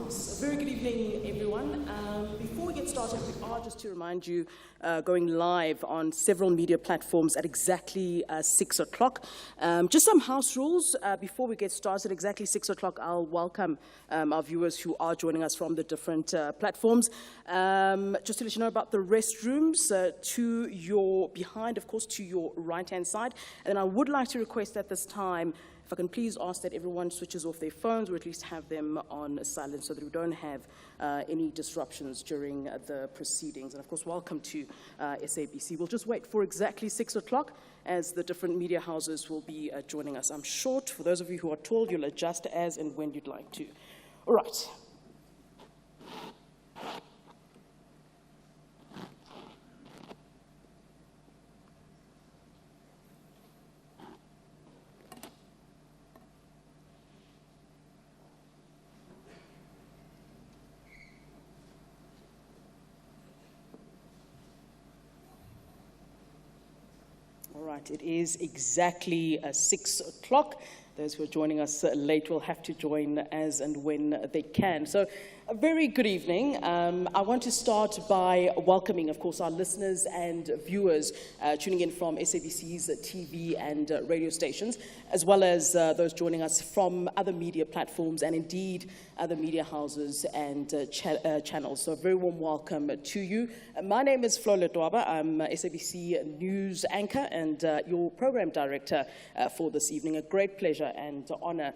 Right, very good evening, everyone. Before we get started, we are, just to remind you, going live on several media platforms at exactly 6 o'clock. Just some house rules before we get started. Exactly 6 o'clock, I'll welcome our viewers who are joining us from the different platforms. Just to let you know about the restrooms to your behind, of course, to your right-hand side. And I would like to request at this time, if I can please ask that everyone switches off their phones or at least have them on silent so that we don't have any disruptions during the proceedings. And of course, welcome to SABC. We'll just wait for exactly 6 o'clock as the different media houses will be joining us. I'm short. For those of you who are tall, you'll adjust as and when you'd like to. All right. It is exactly 6 o'clock. Those who are joining us late will have to join as and when they can. So, a very good evening. I want to start by welcoming, of course, our listeners and viewers tuning in from SABC's TV and radio stations, as well as those joining us from other media platforms and indeed other media houses and channels. So a very warm welcome to you. My name is Flo Letwaba. I'm SABC News anchor and your program director for this evening. A great pleasure and honor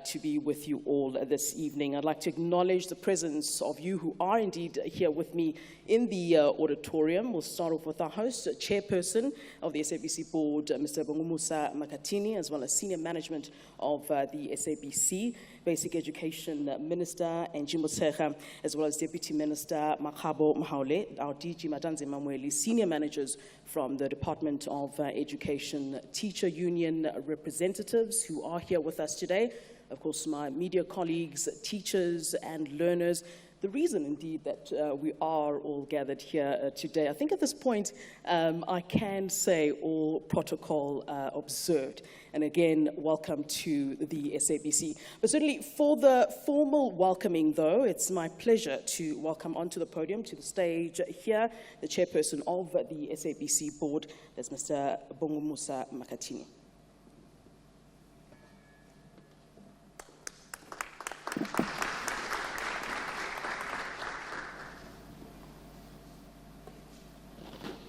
to be with you all this evening. I'd like to acknowledge the presence of you who are indeed here with me in the auditorium. We'll start off with our host, Chairperson of the SABC Board, Mr. Bongumusa Makatini, as well as Senior Management of the SABC, Basic Education Minister, and Jimbo Secha, as well as Deputy Minister Makabo Mahaule, our DG Matanze Mamweli, Senior Managers from the Department of Education, Teacher Union representatives who are here with us today, of course, my media colleagues, teachers, and learners. The reason, indeed, that we are all gathered here today, I think at this point, I can say all protocol observed. And again, welcome to the SABC. But certainly for the formal welcoming, though, it's my pleasure to welcome onto the podium, to the stage here, the chairperson of the SABC board, that's Mr. Bongumusa Makatini.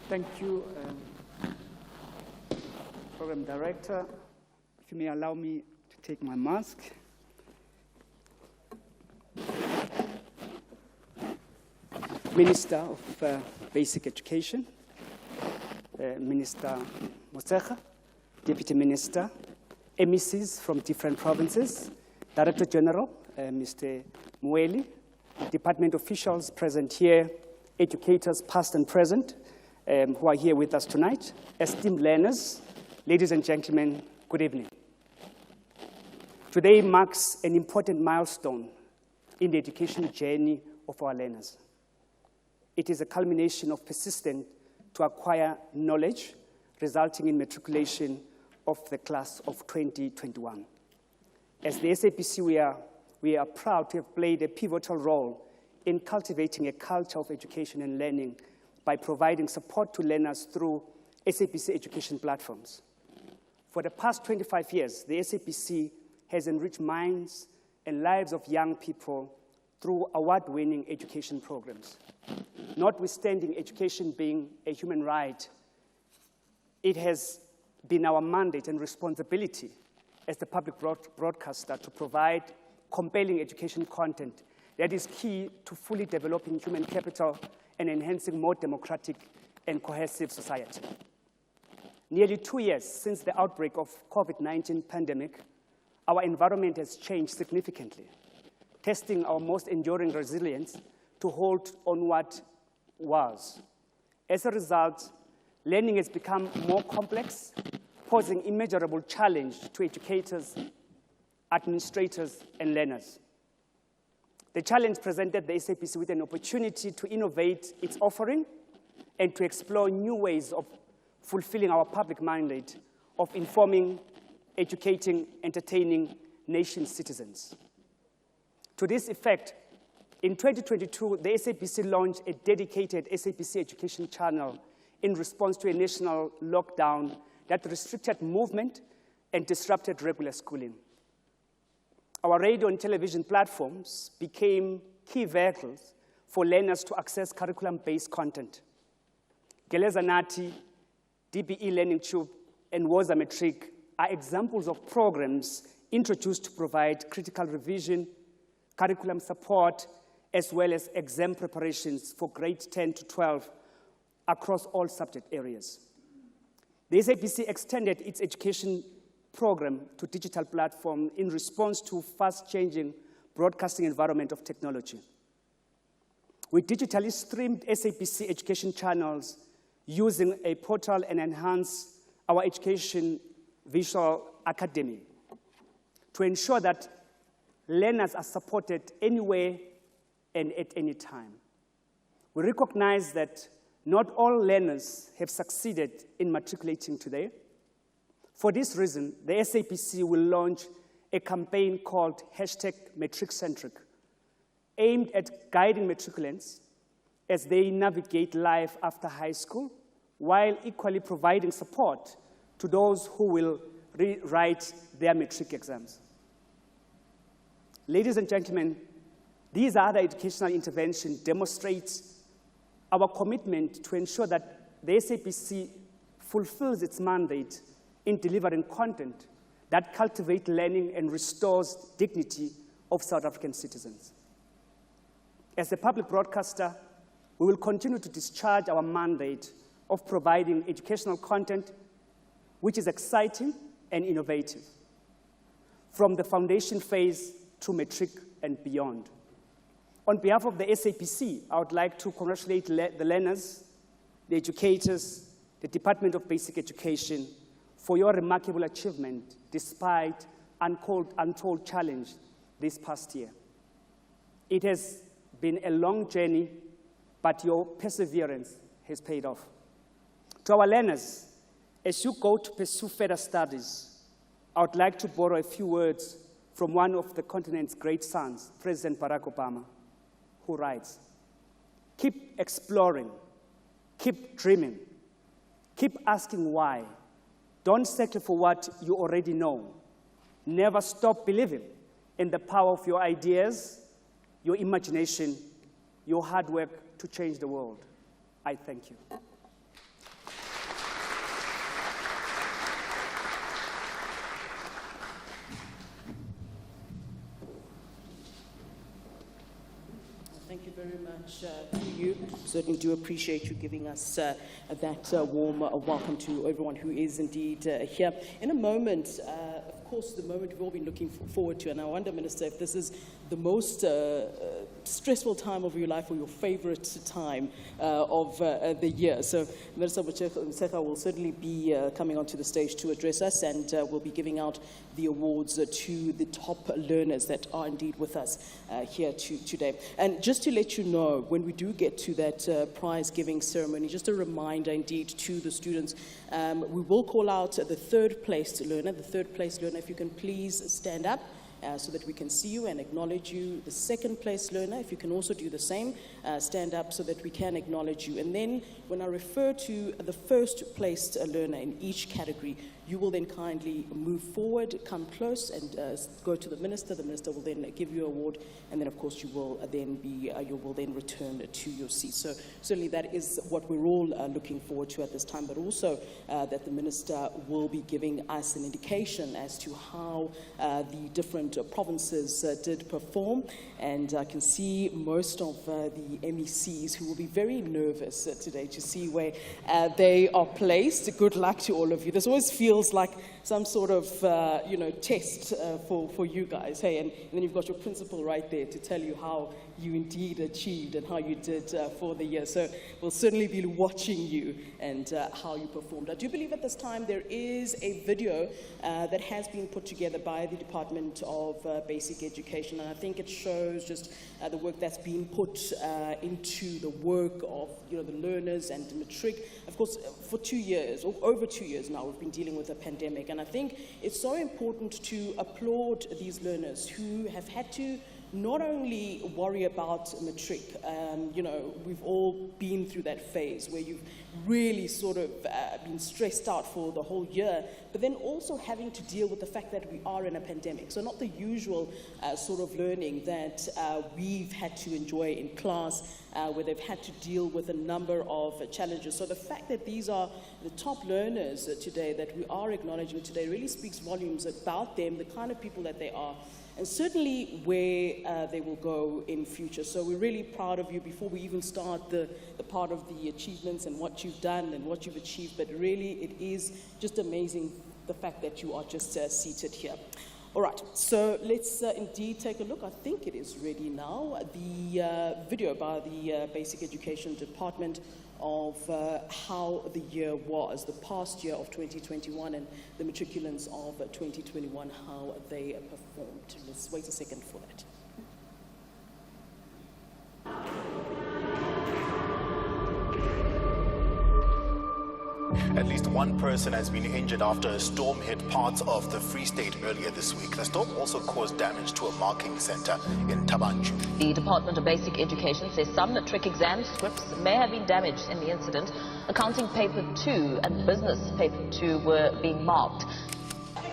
Thank you, Program Director. If you may allow me to take my mask. Minister of Basic Education, Minister Mosecha, Deputy Minister, MECs from different provinces, Director General, Mr. Mweli, department officials present here, educators past and present, who are here with us tonight, esteemed learners, ladies and gentlemen, good evening. Today marks an important milestone in the education journey of our learners. It is a culmination of persistence to acquire knowledge, resulting in matriculation of the class of 2021. As the SABC, we are proud to have played a pivotal role in cultivating a culture of education and learning by providing support to learners through SABC education platforms. For the past 25 years, the SABC has enriched minds and lives of young people through award-winning education programs. Notwithstanding education being a human right, it has been our mandate and responsibility as the public broadcaster to provide compelling education content that is key to fully developing human capital and enhancing more democratic and cohesive society. Nearly 2 years since the outbreak of COVID-19 pandemic, our environment has changed significantly, testing our most enduring resilience to hold on what was. As a result, learning has become more complex, posing immeasurable challenge to educators, administrators, and learners. The challenge presented the SABC with an opportunity to innovate its offering and to explore new ways of fulfilling our public mandate of informing, educating, entertaining nation citizens. To this effect, In 2022, the SABC launched a dedicated SABC education channel in response to a national lockdown that restricted movement and disrupted regular schooling. Our radio and television platforms became key vehicles for learners to access curriculum-based content. Geleza Nathi, DBE Learning Tube, and Woza Matric are examples of programs introduced to provide critical revision, curriculum support, as well as exam preparations for grades 10 to 12 across all subject areas. The SABC extended its education program to digital platform in response to fast-changing broadcasting environment of technology. We digitally streamed SABC education channels using a portal and enhanced our education visual academy to ensure that learners are supported anywhere and at any time. We recognize that not all learners have succeeded in matriculating today. For this reason, the SABC will launch a campaign called #MatricCentric, aimed at guiding matriculants as they navigate life after high school, while equally providing support to those who will rewrite their matric exams. Ladies and gentlemen, these other educational interventions demonstrate our commitment to ensure that the SABC fulfills its mandate in delivering content that cultivates learning and restores dignity of South African citizens. As a public broadcaster, we will continue to discharge our mandate of providing educational content which is exciting and innovative, from the foundation phase to matric and beyond. On behalf of the SABC, I would like to congratulate the learners, the educators, the Department of Basic Education for your remarkable achievement despite untold challenge this past year. It has been a long journey, but your perseverance has paid off. To our learners, as you go to pursue further studies, I would like to borrow a few words from one of the continent's great sons, President Barack Obama, who writes, "Keep exploring, keep dreaming, keep asking why. Don't settle for what you already know. Never stop believing in the power of your ideas, your imagination, your hard work to change the world." I thank you. Thank you very much to you. Certainly do appreciate you giving us that warm welcome to everyone who is indeed here. In a moment, of course, the moment we've all been looking forward to, and I wonder, Minister, if this is the most stressful time of your life or your favorite time of the year. So Minister Motshekga will certainly be coming onto the stage to address us, and we'll be giving out the awards to the top learners that are indeed with us here today. And just to let you know, when we do get to that prize-giving ceremony, just a reminder indeed to the students, we will call out the third-place learner. The third-place learner, if you can please stand up so that we can see you and acknowledge you. The second-place learner, if you can also do the same, stand up so that we can acknowledge you. And then when I refer to the first-place learner in each category, you will then kindly move forward, come close, and go to the minister. The minister will then give you an award, and then, of course, you will then return to your seat. So certainly that is what we're all looking forward to at this time, but also that the minister will be giving us an indication as to how the different provinces did perform. And I can see most of the MECs who will be very nervous today to see where they are placed. Good luck to all of you. This always feels like some sort of test for you guys. Hey, and then you've got your principal right there to tell you how you indeed achieved and how you did for the year. So we'll certainly be watching you and how you performed. I do believe at this time there is a video that has been put together by the Department of Basic Education, and I think it shows just the work that's been put into the work of the learners and the matric. Of course, for 2 years, or over 2 years now, we've been dealing with a pandemic, and I think it's so important to applaud these learners who have had to not only worry about matric, you know, we've all been through that phase where you've really sort of been stressed out for the whole year, but then also having to deal with the fact that we are in a pandemic. So not the usual sort of learning that we've had to enjoy in class, where they've had to deal with a number of challenges. So the fact that these are the top learners today that we are acknowledging today really speaks volumes about them, the kind of people that they are, and certainly where they will go in future. So we're really proud of you before we even start the part of the achievements and what you've done and what you've achieved, but really it is just amazing the fact that you are just seated here. All right, so let's indeed take a look. I think it is ready now. The video by the Basic Education Department of how the year was, the past year of 2021 and the matriculants of 2021, how they performed. Let's wait a second for that. At least one person has been injured after a storm hit parts of the Free State earlier this week. The storm also caused damage to a marking center in Tabanchu. The Department of Basic Education says some matric exam scripts may have been damaged in the incident. Accounting paper 2 and business paper 2 were being marked.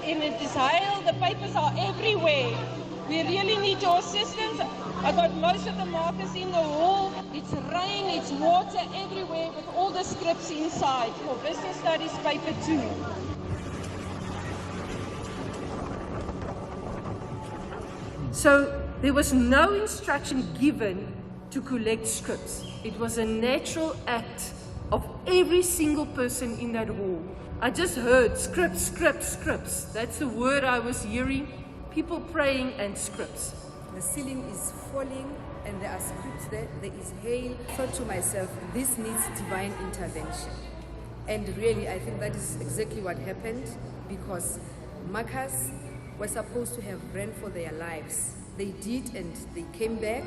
In Israel, the papers are everywhere. We really need your assistance. I got most of the markers in the hall. It's rain, it's water everywhere with all the scripts inside for business studies paper 2. So there was no instruction given to collect scripts. It was a natural act of every single person in that hall. I just heard scripts, scripts, scripts. That's the word I was hearing. People praying and scripts. The ceiling is falling and there are scripts there. There is hail. I thought to myself, this needs divine intervention. And really, I think that is exactly what happened, because markers were supposed to have ran for their lives. They did, and they came back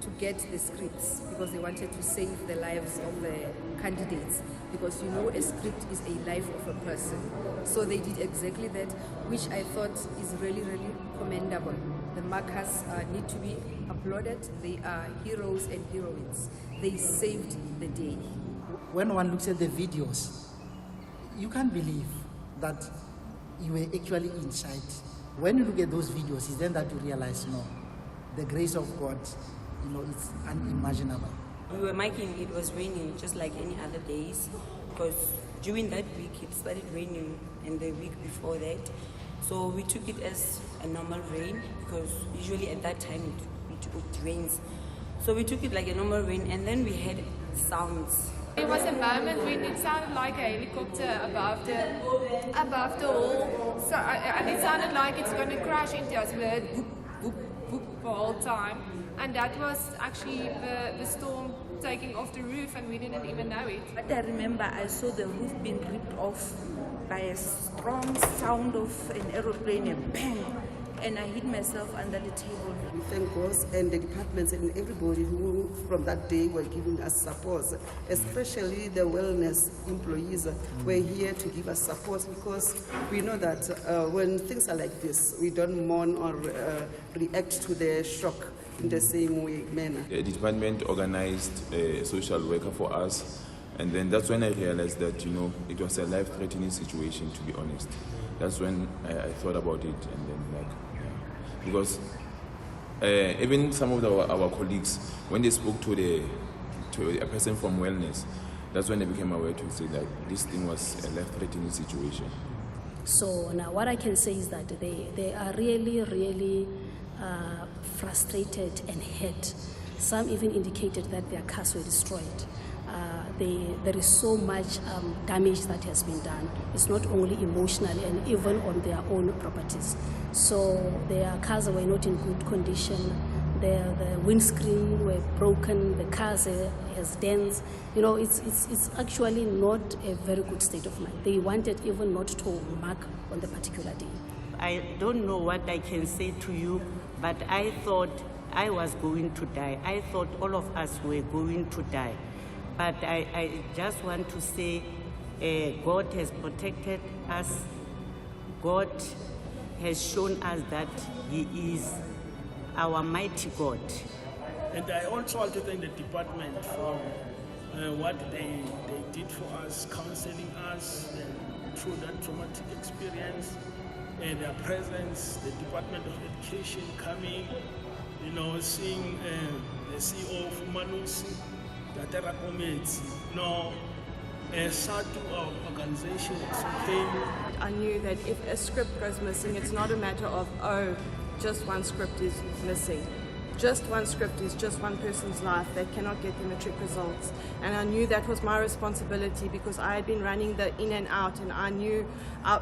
to get the scripts because they wanted to save the lives of the candidates, because you know a script is a life of a person. So they did exactly that, which I thought is really, really commendable. The markers need to be applauded. They are heroes and heroines. They saved the day. When one looks at the videos, you can't believe that you were actually inside. When you look at those videos, it's then that you realize, no, the grace of God, you know, it's unimaginable. We were marking, it was raining just like any other days, because during that week it started raining, and the week before that. So we took it as a normal rain, because usually at that time it rains. So we took it like a normal rain, and then we had sounds. There was a moment when it sounded like a helicopter above the hall. So and it sounded like it's going to crash into us. We heard boop, boop, boop the whole time. And that was actually the storm taking off the roof, and we didn't even know it. But I remember I saw the roof being ripped off by a strong sound of an aeroplane, a bang, and I hit myself under the table. We thank God and the departments and everybody who from that day were giving us support, especially the wellness employees were here to give us support, because we know that when things are like this, we don't mourn or react to the shock in the same way manner. The department organized a social worker for us, and then that's when I realized that, you know, it was a life-threatening situation, to be honest. That's when I thought about it, and then like, yeah. Because even some of our colleagues, when they spoke to a person from wellness, that's when they became aware to say that this thing was a life-threatening situation. So now what I can say is that they are really, really frustrated and hurt. Some even indicated that their cars were destroyed. There is so much damage that has been done. It's not only emotionally and even on their own properties. So their cars were not in good condition. The windscreen were broken. The cars has dents. You know, it's actually not a very good state of mind. They wanted even not to mark on the particular day. I don't know what I can say to you, but I thought I was going to die. I thought all of us were going to die. But I just want to say God has protected us. God has shown us that He is our mighty God. And I also want to thank the department for what they did for us, counseling us through that traumatic experience, and their presence, the Department of Education coming, you know, seeing the CEO of Manusi, Datera Comets, SATU, our organization, came. I knew that if a script goes missing, it's not a matter of, oh, just one script is missing. Just one script is just one person's life that cannot get the matric results. And I knew that was my responsibility because I had been running the in and out, and I knew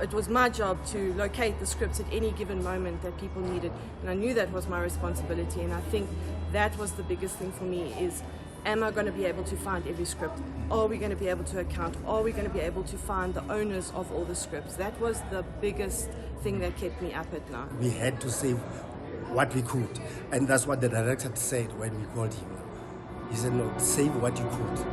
it was my job to locate the scripts at any given moment that people needed. And I knew that was my responsibility, and I think that was the biggest thing for me is, am I going to be able to find every script? Are we going to be able to account? Are we going to be able to find the owners of all the scripts? That was the biggest thing that kept me up at night. We had to save what we could, and that's what the director said when we called him. He said, no, save what you could.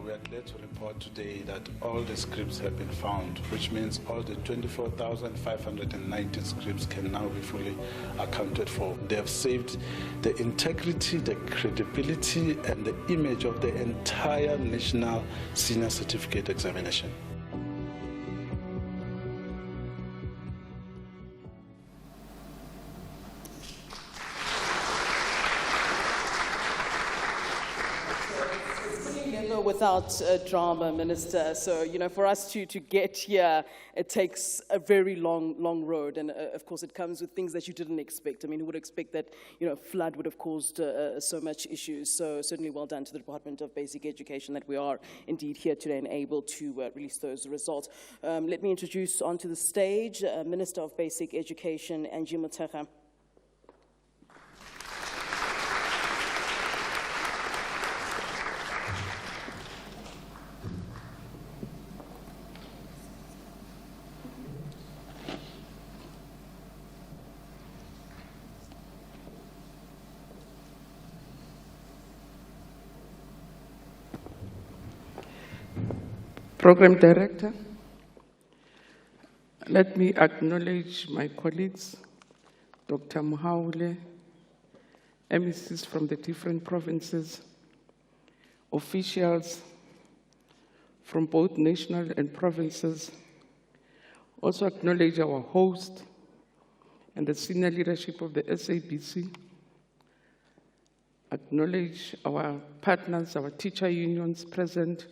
We are glad to report today that all the scripts have been found, which means all the 24,590 scripts can now be fully accounted for. They have saved the integrity, the credibility, and the image of the entire National Senior Certificate Examination. Without drama, Minister. So, you know, for us to get here, it takes a very long road. And of course, it comes with things that you didn't expect. I mean, who would expect that, you know, flood would have caused so much issues. So certainly well done to the Department of Basic Education that we are indeed here today and able to release those results. Let me introduce onto the stage Minister of Basic Education, Angie Motshekga. Program Director, let me acknowledge my colleagues, Dr. Muhaule, MECs from the different provinces, officials from both national and provinces. Also acknowledge our host and the senior leadership of the SABC. Acknowledge our partners, our teacher unions present,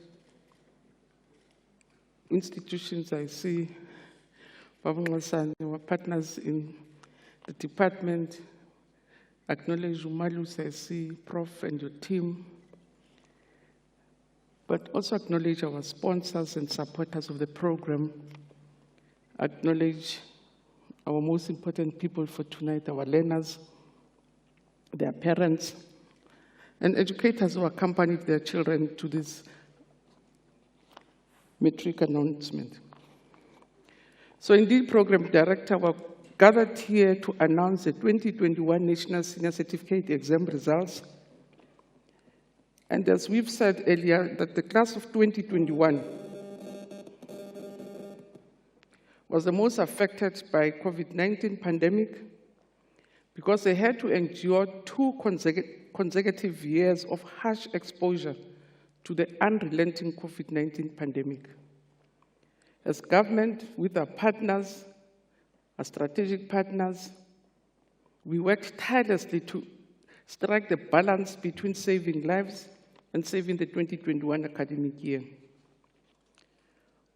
institutions I see, our partners in the department. Acknowledge Umalus, I see, Prof. and your team. But also acknowledge our sponsors and supporters of the program. Acknowledge our most important people for tonight, our learners, their parents, and educators who accompanied their children to this matric announcement. So indeed, Program Director, we're gathered here to announce the 2021 National Senior Certificate exam results. And as we've said earlier, that the class of 2021 was the most affected by COVID-19 pandemic because they had to endure 2 consecutive years of harsh exposure to the unrelenting COVID-19 pandemic. As government, with our partners, our strategic partners, we worked tirelessly to strike the balance between saving lives and saving the 2021 academic year.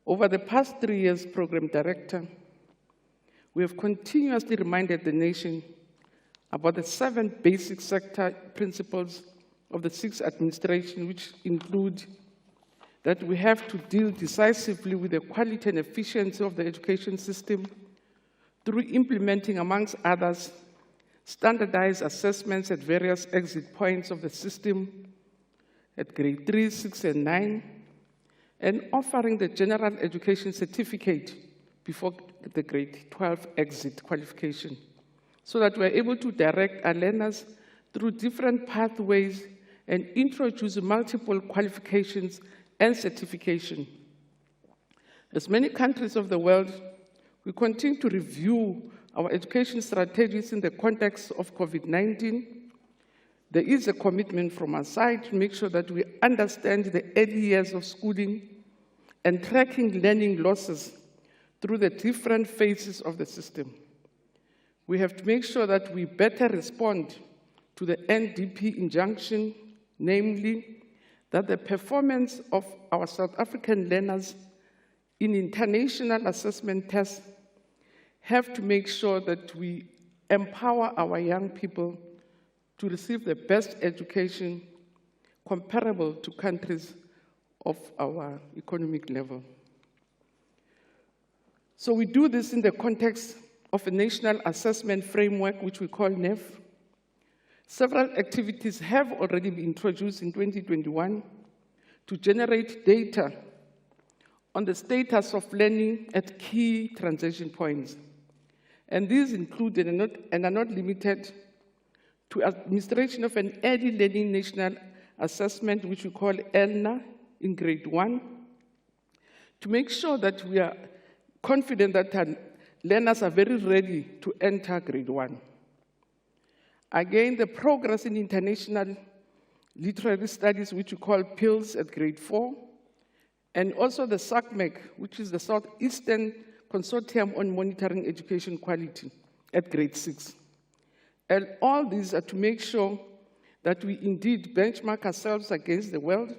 Over the past 3 years, Program Director, we have continuously reminded the nation about the 7 basic sector principles of the 6th administration, which include that we have to deal decisively with the quality and efficiency of the education system through implementing, amongst others, standardized assessments at various exit points of the system at grade 3, 6, and 9, and offering the general education certificate before the grade 12 exit qualification, so that we're able to direct our learners through different pathways and introduce multiple qualifications and certification. As many countries of the world, we continue to review our education strategies in the context of COVID-19. There is a commitment from our side to make sure that we understand the early years of schooling and tracking learning losses through the different phases of the system. We have to make sure that we better respond to the NDP injunction, namely that the performance of our South African learners in international assessment tests have to make sure that we empower our young people to receive the best education comparable to countries of our economic level. So we do this in the context of a national assessment framework, which we call NEF. Several activities have already been introduced in 2021 to generate data on the status of learning at key transition points. And these include and are not limited to administration of an early learning national assessment, which we call ELNA, in grade 1, to make sure that we are confident that our learners are very ready to enter grade 1. Again, the progress in international literary studies, which we call PILS at grade 4, and also the SACMEC, which is the Southeastern Consortium on Monitoring Education Quality at grade 6. And all these are to make sure that we indeed benchmark ourselves against the world,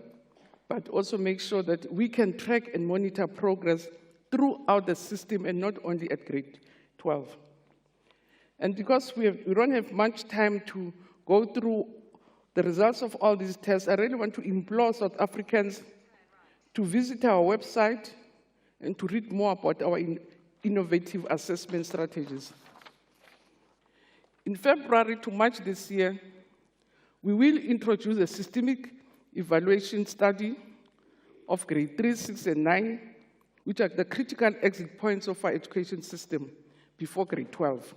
but also make sure that we can track and monitor progress throughout the system and not only at grade 12. And because we don't have much time to go through the results of all these tests, I really want to implore South Africans to visit our website and to read more about our innovative assessment strategies. In February to March this year, we will introduce a systemic evaluation study of grade 3, 6, and 9, which are the critical exit points of our education system before grade 12,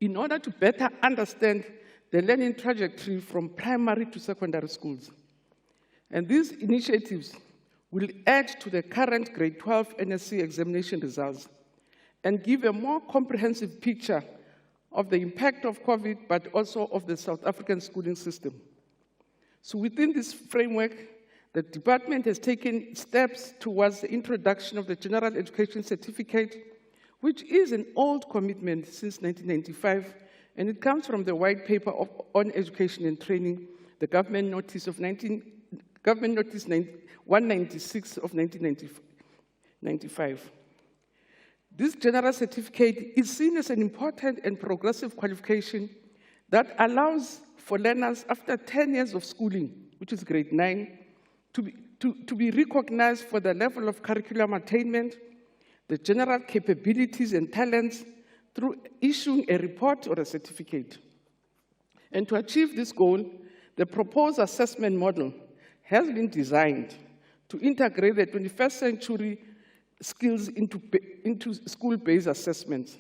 in order to better understand the learning trajectory from primary to secondary schools. And these initiatives will add to the current grade 12 NSC examination results and give a more comprehensive picture of the impact of COVID, but also of the South African schooling system. So within this framework, the department has taken steps towards the introduction of the General Education Certificate, which is an old commitment since 1995, and it comes from the White Paper on Education and Training, the Government Notice 196 of 1995. This general certificate is seen as an important and progressive qualification that allows for learners after 10 years of schooling, which is grade 9, to be recognized for the level of curriculum attainment, the general capabilities and talents through issuing a report or a certificate. And to achieve this goal, the proposed assessment model has been designed to integrate the 21st century skills into school-based assessments,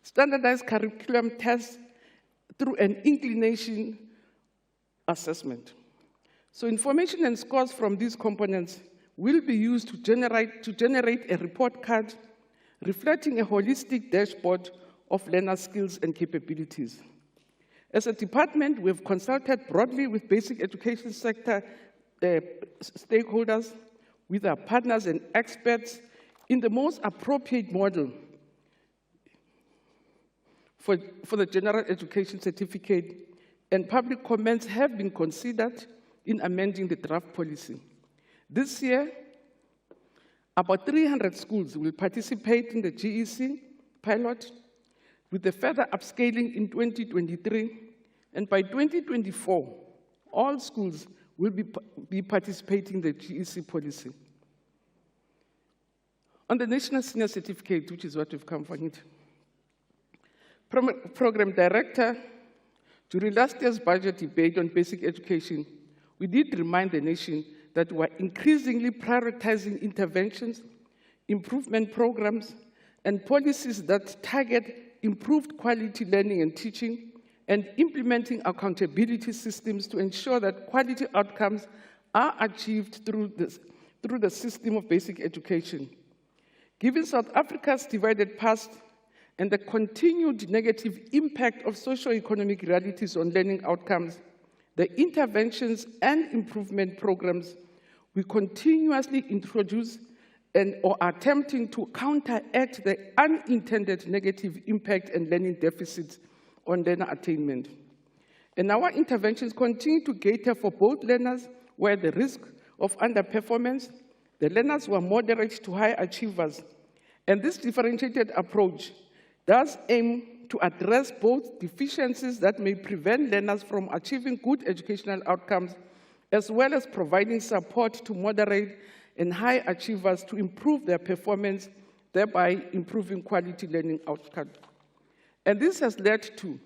standardized curriculum tests through an inclination assessment. So information and scores from these components will be used to generate a report card reflecting a holistic dashboard of learner skills and capabilities. As a department, we have consulted broadly with basic education sector stakeholders, with our partners and experts in the most appropriate model for the General Education Certificate, and public comments have been considered in amending the draft policy. This year, about 300 schools will participate in the GEC pilot, with the further upscaling in 2023, and by 2024, all schools will be participating in the GEC policy. On the National Senior Certificate, which is what we've come for it, Program Director, during last year's budget debate on basic education, we did remind the nation that we're increasingly prioritizing interventions, improvement programs, and policies that target improved quality learning and teaching and implementing accountability systems to ensure that quality outcomes are achieved through the system of basic education. Given South Africa's divided past and the continued negative impact of socio-economic realities on learning outcomes, the interventions and improvement programs we continuously introduce or are attempting to counteract the unintended negative impact and learning deficits on learner attainment. And our interventions continue to cater for both learners where the risk of underperformance, the learners who are moderate to high achievers. And this differentiated approach does aim to address both deficiencies that may prevent learners from achieving good educational outcomes, as well as providing support to moderate and high achievers to improve their performance, thereby improving quality learning outcomes. And this has led to,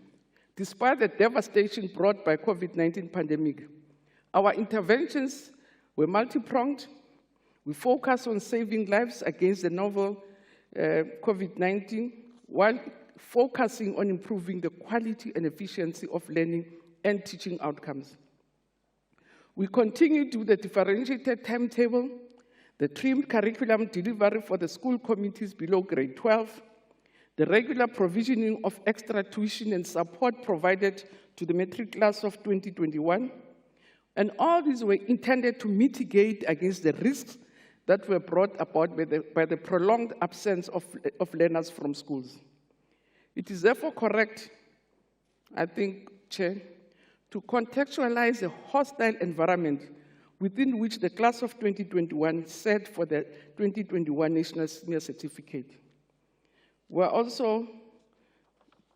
despite the devastation brought by COVID-19 pandemic, our interventions were multi-pronged. We focus on saving lives against the novel COVID-19, while focusing on improving the quality and efficiency of learning and teaching outcomes. We continue to do the differentiated timetable, the trimmed curriculum delivery for the school communities below grade 12, the regular provisioning of extra tuition and support provided to the matric class of 2021, and all these were intended to mitigate against the risks that were brought about by the prolonged absence of learners from schools. It is therefore correct, I think, Chair, to contextualize the hostile environment within which the class of 2021 set for the 2021 National Senior Certificate. We're also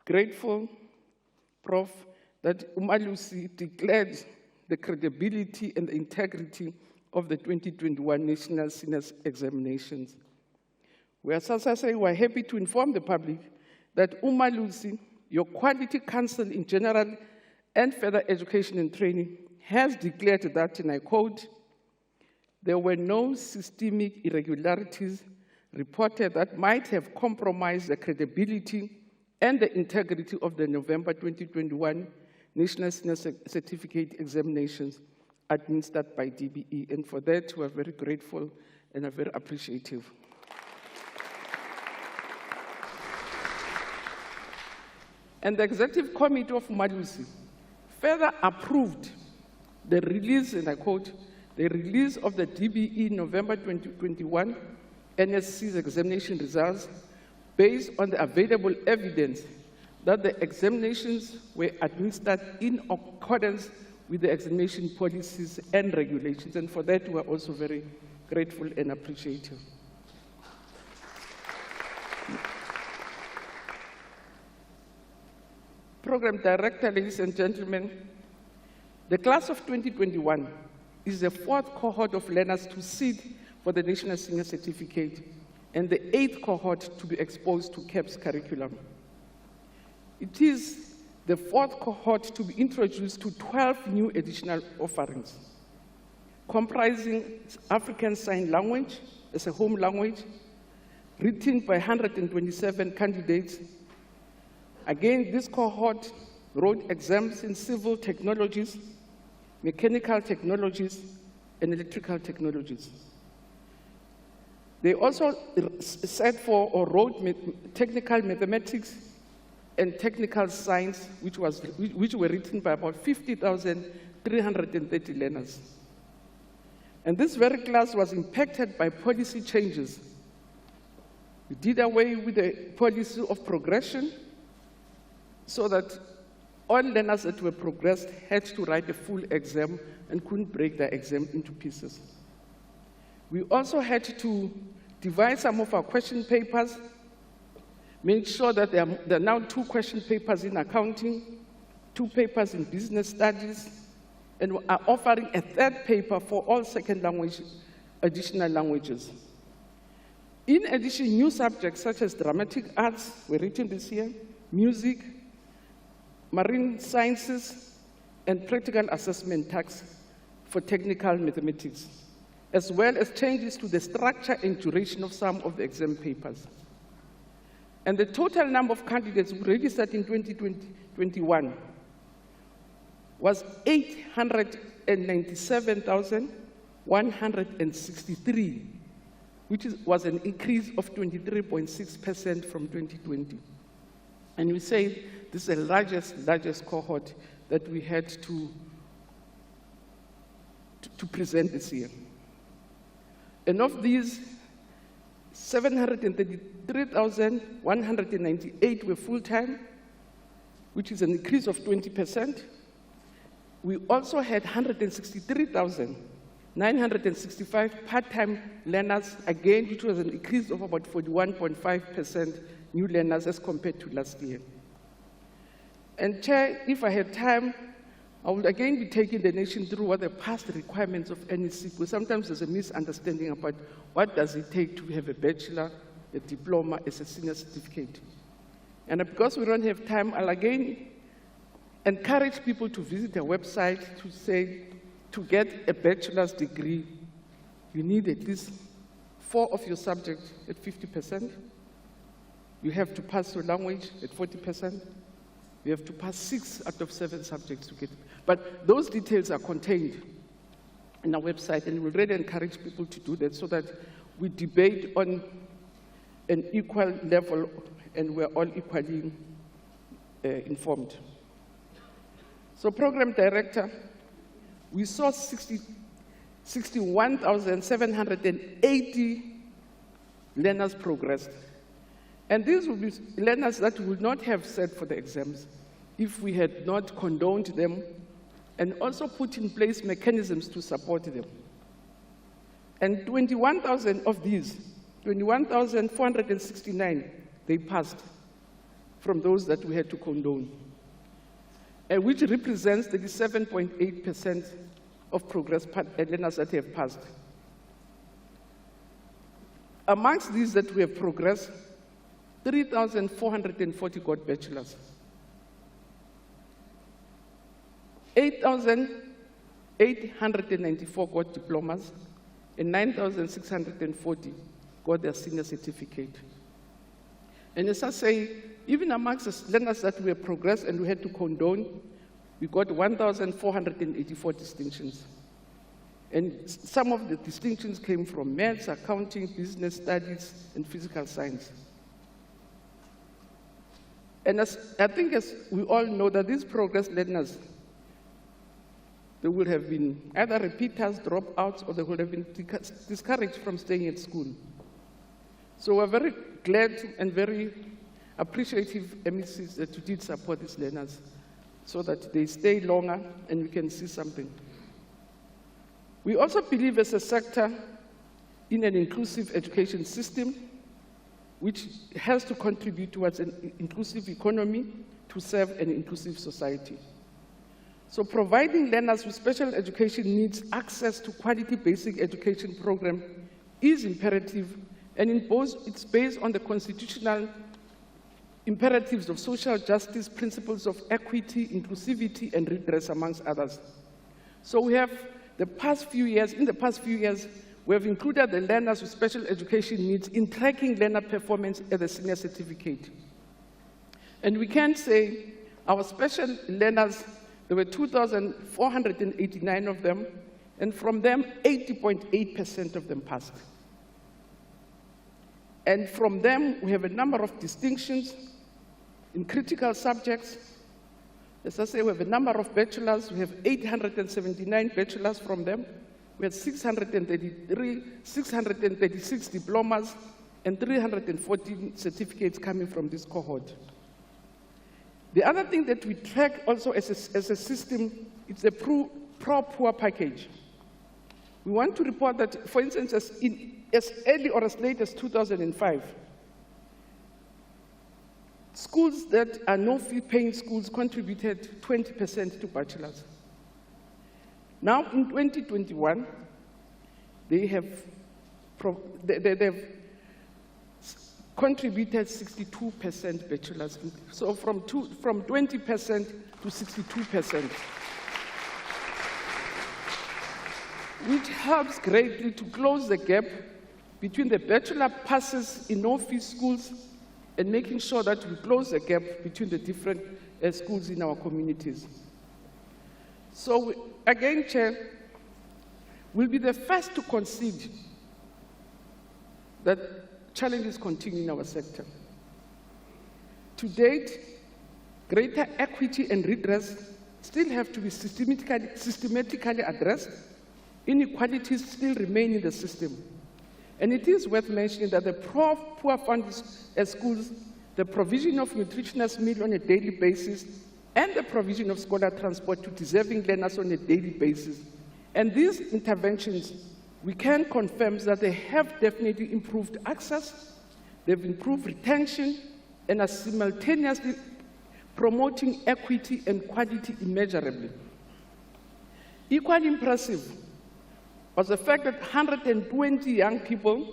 grateful, Prof, that Umalusi declared the credibility and the integrity of the 2021 National Senior Examinations. We are happy to inform the public that Umalusi, your Quality Council in general and further education and training, has declared that, and I quote, there were no systemic irregularities reported that might have compromised the credibility and the integrity of the November 2021 National Senior Certificate examinations administered by DBE. And for that, we are very grateful and are very appreciative. And the Executive Committee of Umalusi further approved the release, and I quote, the release of the DBE November 2021 NSC's examination results based on the available evidence that the examinations were administered in accordance with the examination policies and regulations. And for that, we are also very grateful and appreciative. Program Director, ladies and gentlemen, the class of 2021 is the 4th cohort of learners to sit for the National Senior Certificate and the 8th cohort to be exposed to CAP's curriculum. It is the 4th cohort to be introduced to 12 new additional offerings, comprising African Sign Language as a home language, written by 127 candidates. Again, this cohort wrote exams in civil technologies, mechanical technologies, and electrical technologies. They also set for or wrote technical mathematics and technical science, which were written by about 50,330 learners. And this very class was impacted by policy changes. We did away with the policy of progression so that all learners that were progressed had to write a full exam and couldn't break their exam into pieces. We also had to divide some of our question papers, make sure that there are now 2 question papers in accounting, 2 papers in business studies, and we are offering a 3rd paper for all second language, additional languages. In addition, new subjects such as dramatic arts were written this year, music, marine sciences, and practical assessment tasks for technical mathematics, as well as changes to the structure and duration of some of the exam papers. And the total number of candidates who registered in 2021 was 897,163, which was an increase of 23.6% from 2020. And we say this is the largest cohort that we had to present this year. And of these, 733,198 were full-time, which is an increase of 20%. We also had 163,965 part-time learners, again, which was an increase of about 41.5% new learners as compared to last year. And Chair, if I had time, I would again be taking the nation through what the past requirements of NEC, because sometimes there's a misunderstanding about what does it take to have a bachelor, a diploma, as a senior certificate. And because we don't have time, I'll again encourage people to visit our website to say, to get a bachelor's degree, you need at least 4 of your subjects at 50%. You have to pass your language at 40%. You have to pass 6 out of 7 subjects to get it. But those details are contained in our website, and we really encourage people to do that so that we debate on an equal level and we're all equally informed. So, Program Director, we saw 61,780 learners progressed. And these would be learners that would not have sat for the exams if we had not condoned them and also put in place mechanisms to support them. And 21,000 of these, 21,469, they passed from those that we had to condone, and which represents 37.8% of progress learners that have passed. Amongst these that we have progressed, 3,440 got bachelors. 8,894 got diplomas, and 9,640 got their senior certificate. And as I say, even amongst the learners that we have progressed and we had to condone, we got 1,484 distinctions. And some of the distinctions came from maths, accounting, business studies, and physical science. And I think as we all know that these progress learners, they would have been either repeaters, dropouts, or they would have been discouraged from staying at school. So we're very glad and very appreciative, MECs, that you did support these learners so that they stay longer and we can see something. We also believe as a sector in an inclusive education system which has to contribute towards an inclusive economy to serve an inclusive society. So providing learners with special education needs access to quality basic education program is imperative, and it's based on the constitutional imperatives of social justice, principles of equity, inclusivity, and redress, amongst others. So we have in the past few years, we have included the learners with special education needs in tracking learner performance at the senior certificate. And we can say our special learners, there were 2,489 of them, and from them, 80.8% of them passed. And from them, we have a number of distinctions in critical subjects. As I say, we have a number of bachelors. We have 879 bachelors from them. We had 636 diplomas and 314 certificates coming from this cohort. The other thing that we track also as a system, it's a pro-poor package. We want to report that, for instance, as early or as late as 2005, schools that are no-fee paying schools contributed 20% to bachelors. Now, in 2021, they have contributed 62% bachelors, so from 20% to 62%, which helps greatly to close the gap between the bachelor passes in no-fee schools and making sure that we close the gap between the different schools in our communities. So again, Chair, we'll be the first to concede that challenges continue in our sector. To date, greater equity and redress still have to be systematically addressed. Inequalities still remain in the system. And it is worth mentioning that the poor funded schools, the provision of nutritious meal on a daily basis, and the provision of scholar transport to deserving learners on a daily basis. And these interventions, we can confirm that they have definitely improved access, they've improved retention, and are simultaneously promoting equity and quality immeasurably. Equally impressive was the fact that 120 young people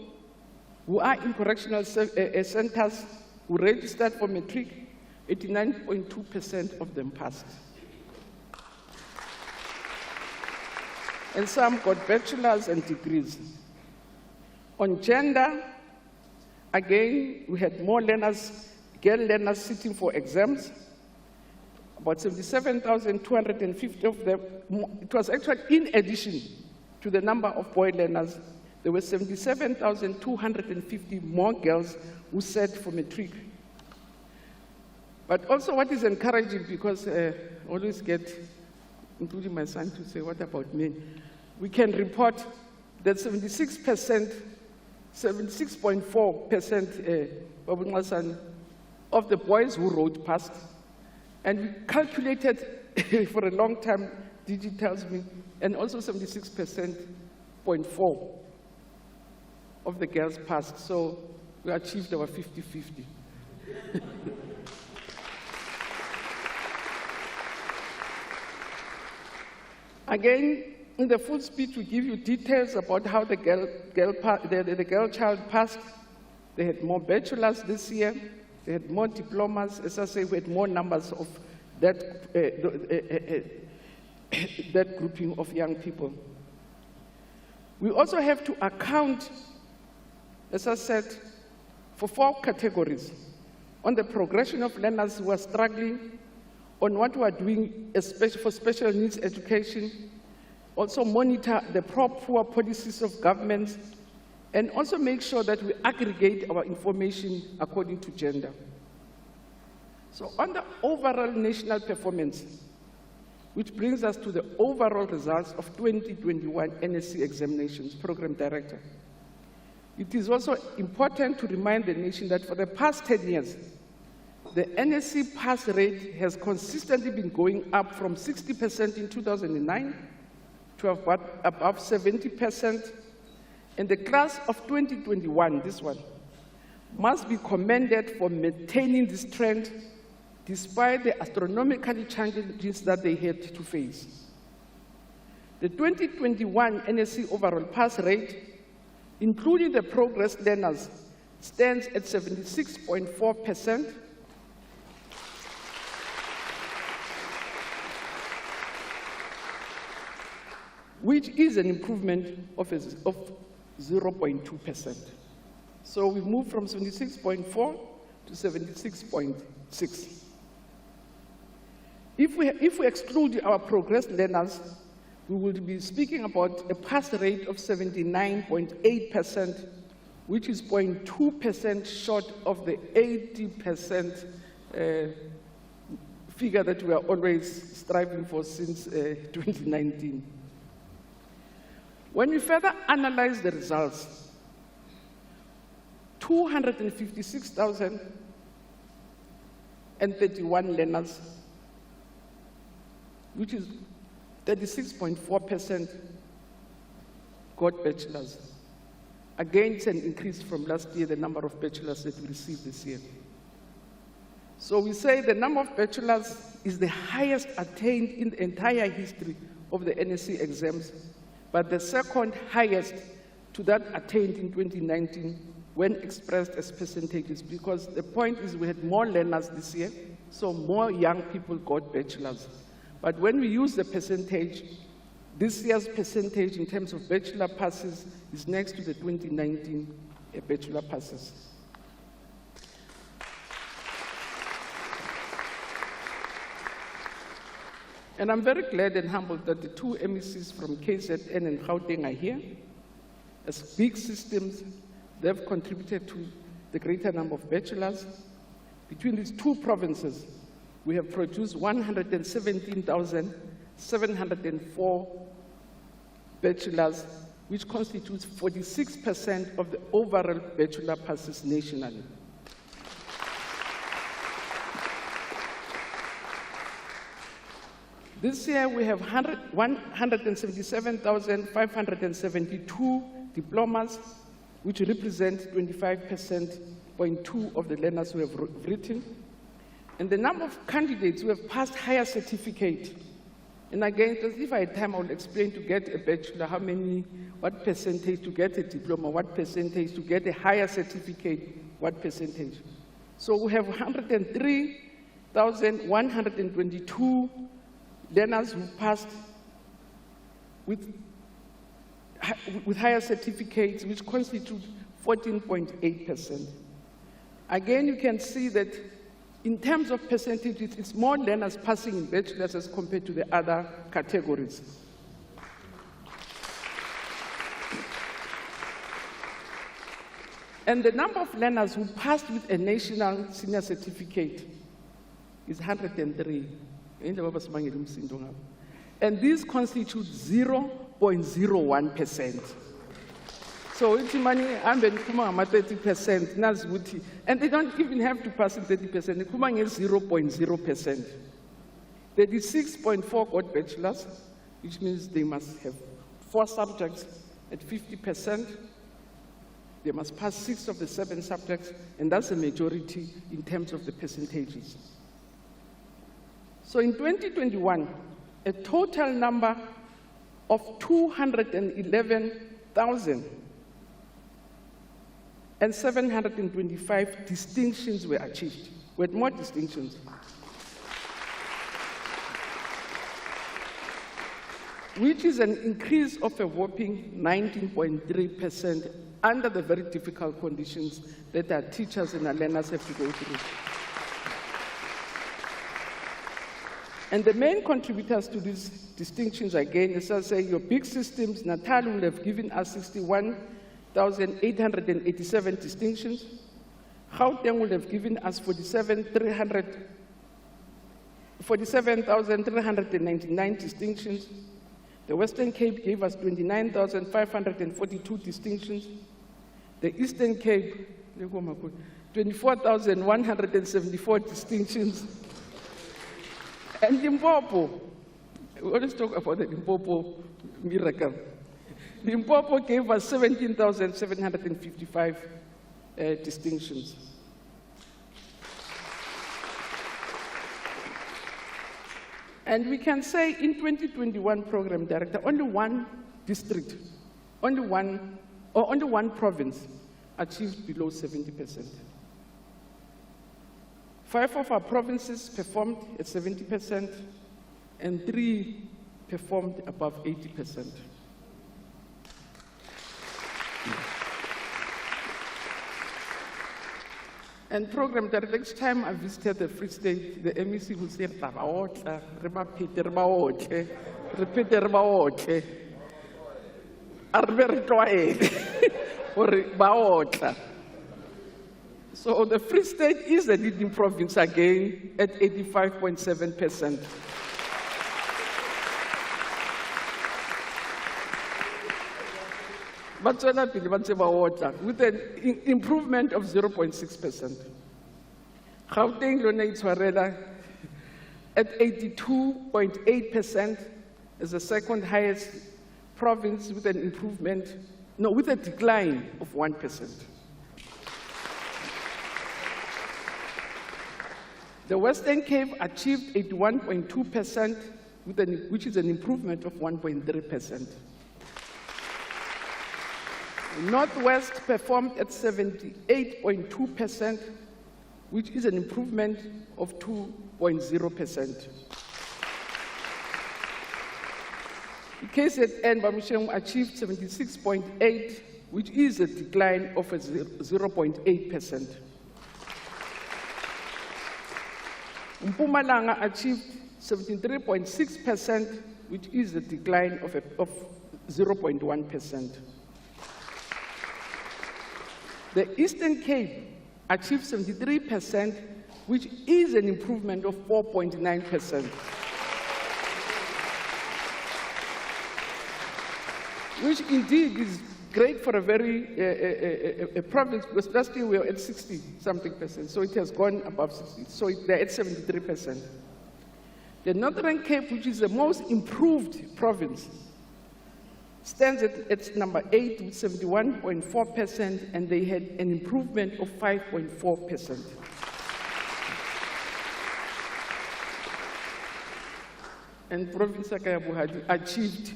who are in correctional centers who registered for matric, 89.2% of them passed. And some got bachelors and degrees. On gender, again, we had more learners, girl learners sitting for exams. About 77,250 of them. It was actually in addition to the number of boy learners. There were 77,250 more girls who sat for matric. But also what is encouraging, because I always get, including my son, to say, what about men? We can report that 76.4% of the boys who wrote passed. And we calculated for a long time, Digi tells me, and also 76.4% of the girls passed. So we achieved our 50-50. Again, in the full speech, we give you details about how the girl child passed. They had more bachelors this year. They had more diplomas. As I say, we had more numbers of that, that grouping of young people. We also have to account, as I said, for 4 categories: on the progression of learners who are struggling, on what we are doing for special needs education, also monitor the poor policies of governments, and also make sure that we aggregate our information according to gender. So on the overall national performance, which brings us to the overall results of 2021 NSC examinations, Program Director. It is also important to remind the nation that for the past 10 years, the NSC pass rate has consistently been going up from 60% in 2009 to above 70%. And the class of 2021, this one, must be commended for maintaining this trend despite the astronomical challenges that they had to face. The 2021 NSC overall pass rate, including the progress learners, stands at 76.4%, which is an improvement of 0.2%. So we moved from 76.4 to 76.6. If we exclude our progress learners, we will be speaking about a pass rate of 79.8%, which is 0.2% short of the 80% figure that we are always striving for since 2019. When we further analyze the results, 256,031 learners, which is 36.4%, got bachelors. Again, it's an increase from last year, the number of bachelors that we received this year. So we say the number of bachelors is the highest attained in the entire history of the NSC exams, but the second highest to that attained in 2019 when expressed as percentages, because the point is we had more learners this year, so more young people got bachelors. But when we use the percentage, this year's percentage in terms of bachelor passes is next to the 2019 bachelor passes. And I'm very glad and humbled that the two MECs from KZN and Gauteng are here. As big systems, they've contributed to the greater number of bachelors. Between these two provinces, we have produced 117,704 bachelors, which constitutes 46% of the overall bachelor passes nationally. This year, we have 177,572 diplomas, which represent 25.2% of the learners who have written. And the number of candidates who have passed higher certificate, and again, if I had time, I will explain to get a bachelor, what percentage to get a diploma, what percentage to get a higher certificate, what percentage. So we have 103,122 learners who passed with higher certificates, which constitute 14.8%. Again, you can see that in terms of percentages, it's more learners passing in bachelors as compared to the other categories. And the number of learners who passed with a national senior certificate is 103. And these constitute 0.01%. So it's money, I'm 30%, and they don't even have to pass in 30%, they come in 0.0%. 36.4 got bachelors, which means they must have 4 subjects at 50%. They must pass 6 of the 7 subjects, and that's the majority in terms of the percentages. So in 2021, a total number of 211,725 distinctions were achieved. We had more distinctions. Which is an increase of a whopping 19.3% under the very difficult conditions that our teachers and our learners have to go through. And the main contributors to these distinctions, again, as I say, your big systems, Natal will have given us 61,887 distinctions. Gauteng will have given us 47,399 distinctions. The Western Cape gave us 29,542 distinctions. The Eastern Cape, 24,174 distinctions. And Limpopo, we always talk about the Limpopo miracle. Limpopo gave us 17,755 distinctions. And we can say in 2021 program director, only one district, only one province achieved below 70%. 5 of our provinces performed at 70%, and 3 performed above 80%. And program director, each time I visited the Free State, the MEC would say, so the Free State is the leading province again at 85.7%. But with an improvement of 0.6%. Gauteng Lona at 82.8% is the second highest province with an improvement, no, with a decline of 1%. The Western Cape achieved 81.2%, which is an improvement of 1.3%. Northwest performed at 78.2%, which is an improvement of 2.0%. KZN Bamusheng achieved 76.8%, which is a decline of 0.8%. Mpumalanga achieved 73.6%, which is a decline of 0.1%. The Eastern Cape achieved 73%, which is an improvement of 4.9%. Which indeed is great for a very province, because last year we were at 60-something%, so it has gone above 60, so they're at 73%. The Northern Cape, which is the most improved province, stands at number 8 with 71.4%, and they had an improvement of 5.4%. And province Akayabuhadi achieved,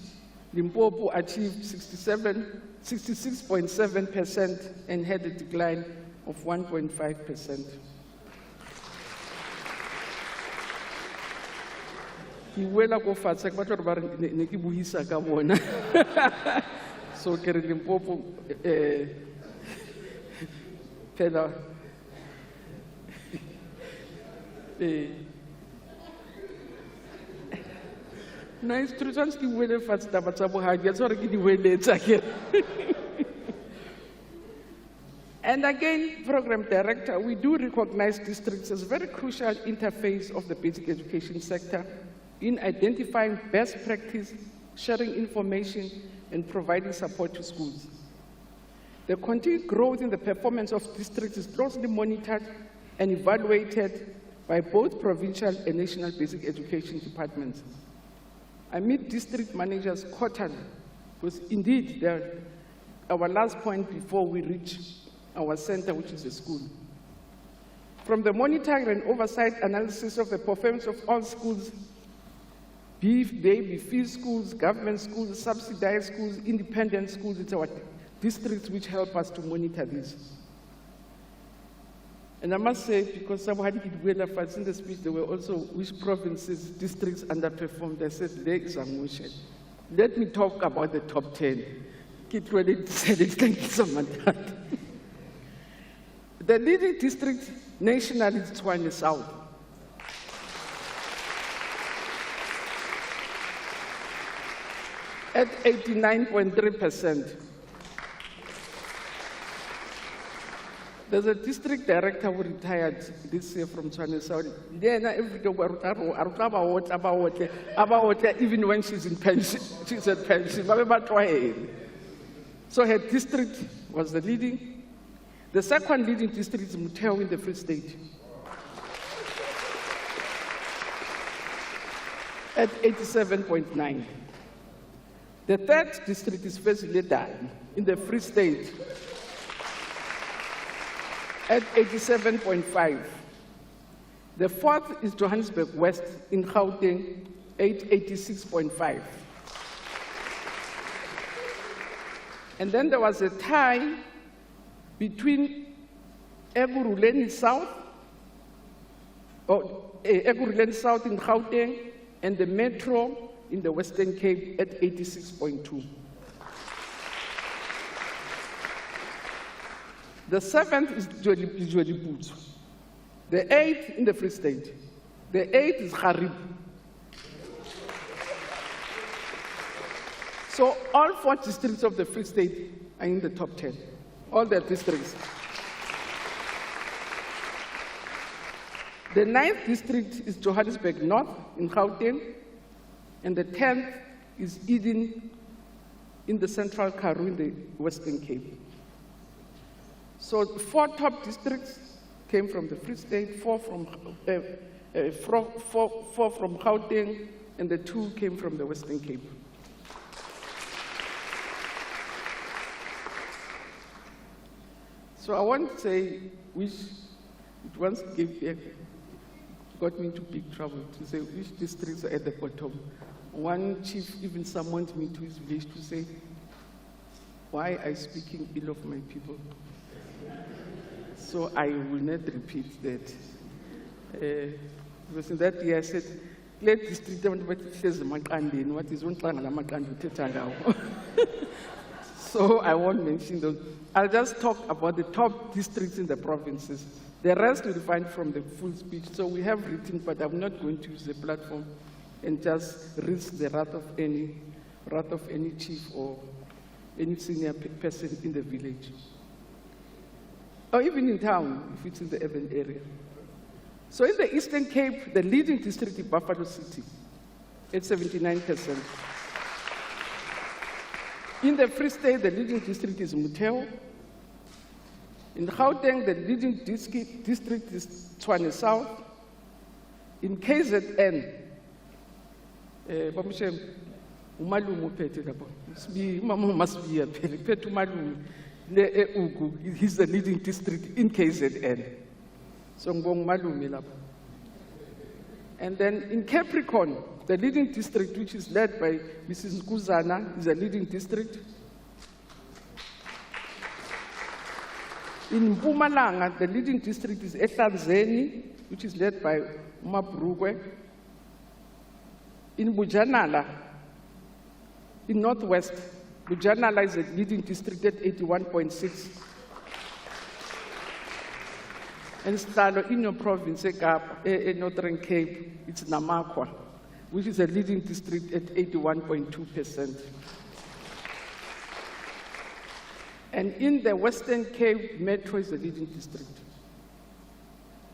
Limpopo achieved 66.7% and had a decline of 1.5%. So kere Limpopo phela nice to chance ki wele fats taba tsa bohadi ya tsore ke di weletsa ke. And again, Program Director, we do recognize districts as a very crucial interface of the basic education sector in identifying best practice, sharing information, and providing support to schools. The continued growth in the performance of districts is closely monitored and evaluated by both provincial and national basic education departments. I meet district managers quarterly, because indeed, our last point before we reach our center, which is a school. From the monitoring and oversight analysis of the performance of all schools, be they be fee schools, government schools, subsidized schools, independent schools, it's our districts which help us to monitor this. And I must say, because somebody did well in the speech, there were also which provinces, districts underperformed. I said, there is a motion. Let me talk about the top 10. The leading district nationally is Tshwane South. At 89.3%. There's a district director who retired this year from Tshwane South. Even when she's in pension, she's at pension. So her district was the leading. The second leading district is Muteo in the Free State at 87.9. The third district is Ledani in the Free State at 87.5. The fourth is Johannesburg West in Gauteng at 86.5. And then there was a tie between Ekurhuleni South, Ekurhuleni South in Gauteng, and the Metro in the Western Cape at 86.2. The seventh is Joliputu. The eighth in the Free State. The eighth is Harib. So all 4 districts of the Free State are in the top 10. All their districts. The 9th district is Johannesburg North in Gauteng, and the 10th is Eden in the Central Karoo in the Western Cape. So 4 top districts came from the Free State, 4 from Gauteng, and the 2 came from the Western Cape. So I want to say, which it once got me into big trouble, to say which districts are at the bottom. One chief even summoned me to his village to say, why are you speaking ill of my people? So I will not repeat that. Because in that year I said, let district what is so I won't mention those. I'll just talk about the top districts in the provinces. The rest you'll find from the full speech. So we have written, but I'm not going to use the platform and just risk the wrath of any chief or any senior person in the village. Or even in town, if it's in the urban area. So in the Eastern Cape, the leading district is Buffalo City, at 79%. In the Free State, the leading district is Muteo. In Gauteng, the leading district is Tshwane South. In KZN, he's the leading district in KZN. So and then in Capricorn, the leading district, which is led by Mrs. Nkuzana, is a leading district. In Mpumalanga, the leading district is Ehlanzeni, which is led by Mabrugwe. In Bujanala, in Northwest, Bujanala is a leading district at 81.6. And Stalo, in your province, in Northern Cape, it's Namakwa, which is a leading district at 81.2%. And in the Western Cape, Metro is the leading district.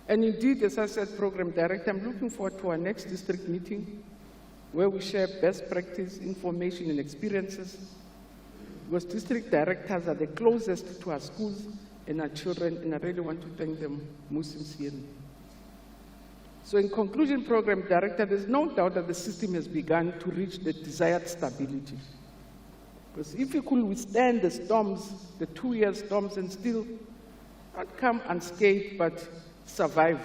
And indeed, as I said, Program Director, I'm looking forward to our next district meeting, where we share best practice, information, and experiences, because district directors are the closest to our schools and our children, and I really want to thank them most sincerely. So in conclusion, Program Director, there's no doubt that the system has begun to reach the desired stability. Because if you could withstand the storms, the 2-year storms, and still not come unscathed, but survive,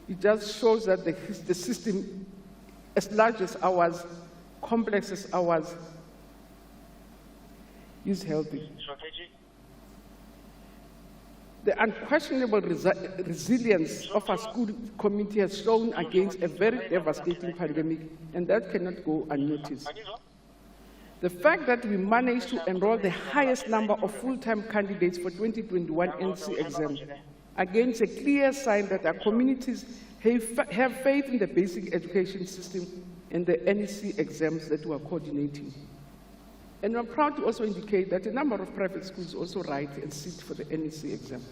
it just shows that the system, as large as ours, complex as ours, is healthy. The unquestionable resilience of our school community has shown against a very devastating pandemic, and that cannot go unnoticed. The fact that we managed to enroll the highest number of full-time candidates for 2021 NC exam, again, is a clear sign that our communities have faith in the basic education system and the NEC exams that we are coordinating. And I'm proud to also indicate that a number of private schools also write and sit for the NEC exam.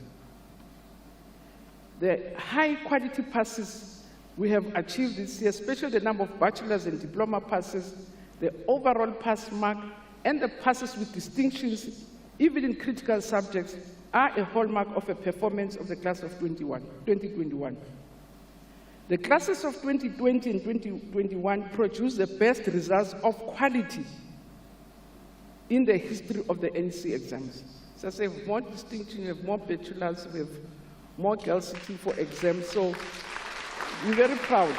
The high quality passes we have achieved this year, especially the number of bachelor's and diploma passes, the overall pass mark, and the passes with distinctions, even in critical subjects, are a hallmark of a performance of the class of 2021. The classes of 2020 and 2021 produced the best results of quality in the history of the NC exams. So I say we have more distinction, we have more bachelors, we have more girls sitting for exams, so we're very proud.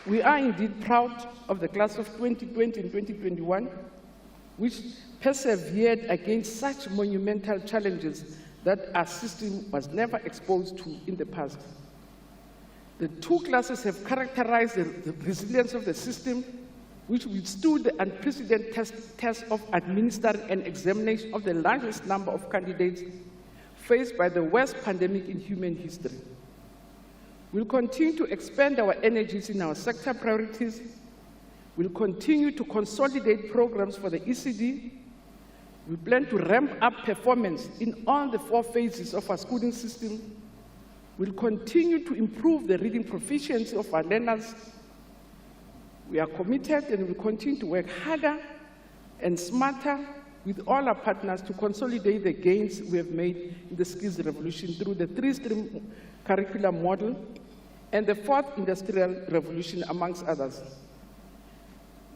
We are indeed proud of the class of 2020 and 2021, which persevered against such monumental challenges that our system was never exposed to in the past. The two classes have characterized the resilience of the system, which withstood the unprecedented test of administering an examination of the largest number of candidates faced by the worst pandemic in human history. We'll continue to expand our energies in our sector priorities. We'll continue to consolidate programs for the ECD. We plan to ramp up performance in all the 4 phases of our schooling system. We'll continue to improve the reading proficiency of our learners. We are committed and will continue to work harder and smarter with all our partners to consolidate the gains we have made in the skills revolution through the 3-stream curriculum model and the 4th industrial revolution, amongst others.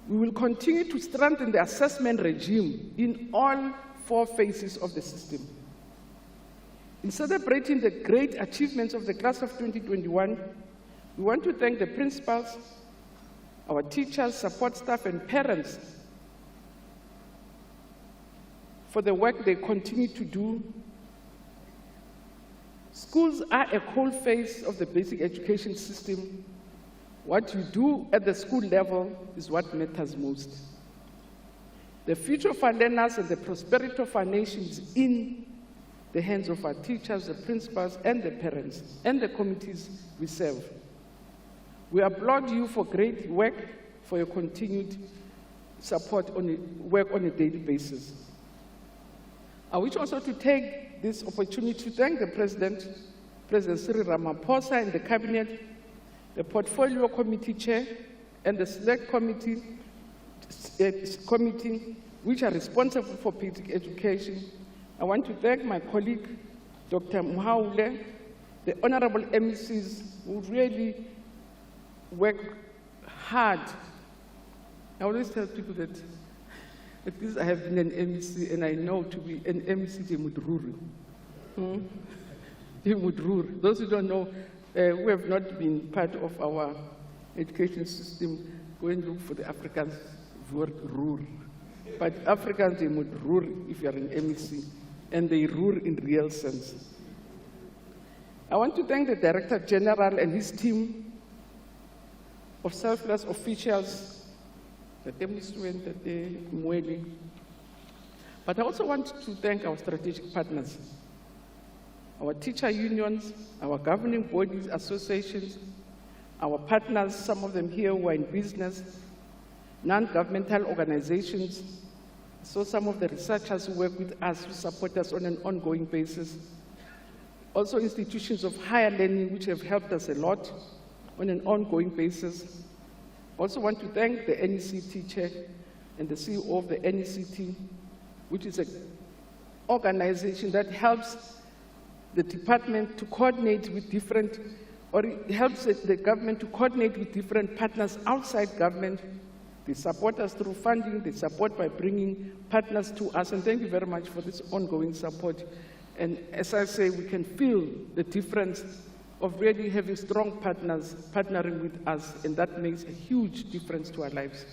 We will continue to strengthen the assessment regime in all 4 phases of the system. In celebrating the great achievements of the class of 2021, we want to thank the principals, our teachers, support staff, and parents for the work they continue to do. Schools are a core phase of the basic education system. What you do at the school level is what matters most. The future of our learners and the prosperity of our nation is in the hands of our teachers, the principals, and the parents, and the committees we serve. We applaud you for great work, for your continued support work on a daily basis. I wish also to take this opportunity to thank the President Cyril Ramaphosa and the Cabinet, the Portfolio Committee Chair, and the Select Committee, which are responsible for basic education. I want to thank my colleague, Dr. Muhaule, the honorable MECs who really work hard. I always tell people that at least I have been an MEC and I know to be an MEC de Mudruru. Those who don't know, who have not been part of our education system, go and look for the Afrikaans word roer. But Africans, they would roer if you are an MEC, and they roer in real sense. I want to thank the Director General and his team of selfless officials, but I also want to thank our strategic partners, our teacher unions, our governing bodies, associations, our partners, some of them here who are in business, non-governmental organizations, so some of the researchers who work with us, who support us on an ongoing basis, also institutions of higher learning which have helped us a lot on an ongoing basis. Also want to thank the NECT chair and the CEO of the NECT, which is an organization that helps the department to coordinate with different, or it helps the government to coordinate with different partners outside government. They support us through funding, they support by bringing partners to us, and thank you very much for this ongoing support. And as I say, we can feel the difference of really having strong partners partnering with us, and that makes a huge difference to our lives.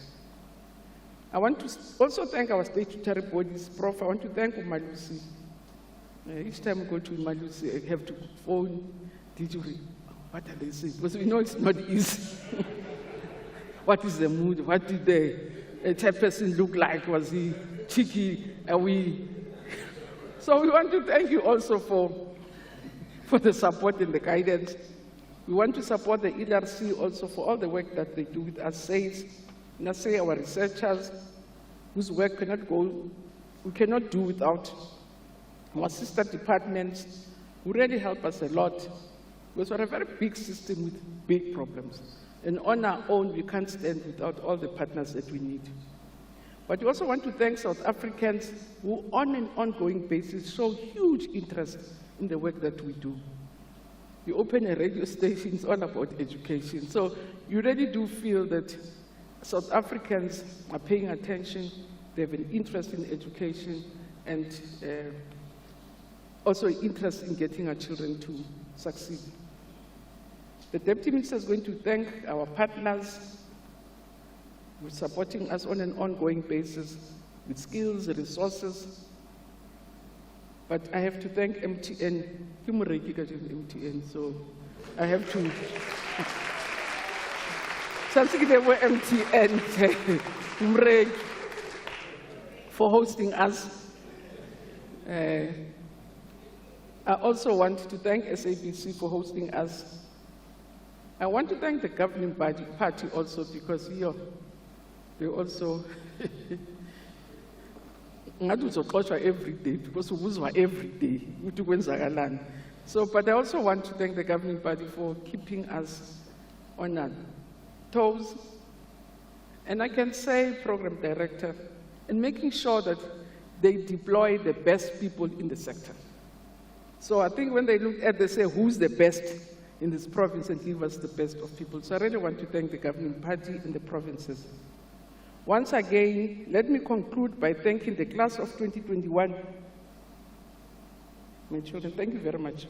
I want to also thank our statutory bodies. Prof, I want to thank Umalusi. Each time I go to Umalusi, I have to phone, did you read? What are they saying? Because we know it's not easy. What is the mood? What did the chairperson look like? Was he cheeky? Are we? So we want to thank you also for the support and the guidance. We want to support the ERC also for all the work that they do with us, and I say our researchers whose work we cannot do without our sister departments who really help us a lot, because we're a very big system with big problems. And on our own, we can't stand without all the partners that we need. But we also want to thank South Africans who, on an ongoing basis, show huge interest in the work that we do. You open a radio station, it's all about education. So you really do feel that South Africans are paying attention, they have an interest in education, and also interest in getting our children to succeed. The Deputy Minister is going to thank our partners for supporting us on an ongoing basis with skills, resources. But I have to thank MTN, so I have to. Something they were MTN for hosting us. I also want to thank SABC for hosting us. I want to thank the governing party also, because they also every day, because we every day. So, but I also want to thank the governing party for keeping us on our toes. And I can say, program director, and making sure that they deploy the best people in the sector. So I think when they look at, they say, who's the best in this province, and give us the best of people. So I really want to thank the governing party and the provinces. Once again, let me conclude by thanking the class of 2021. My children, thank you very much.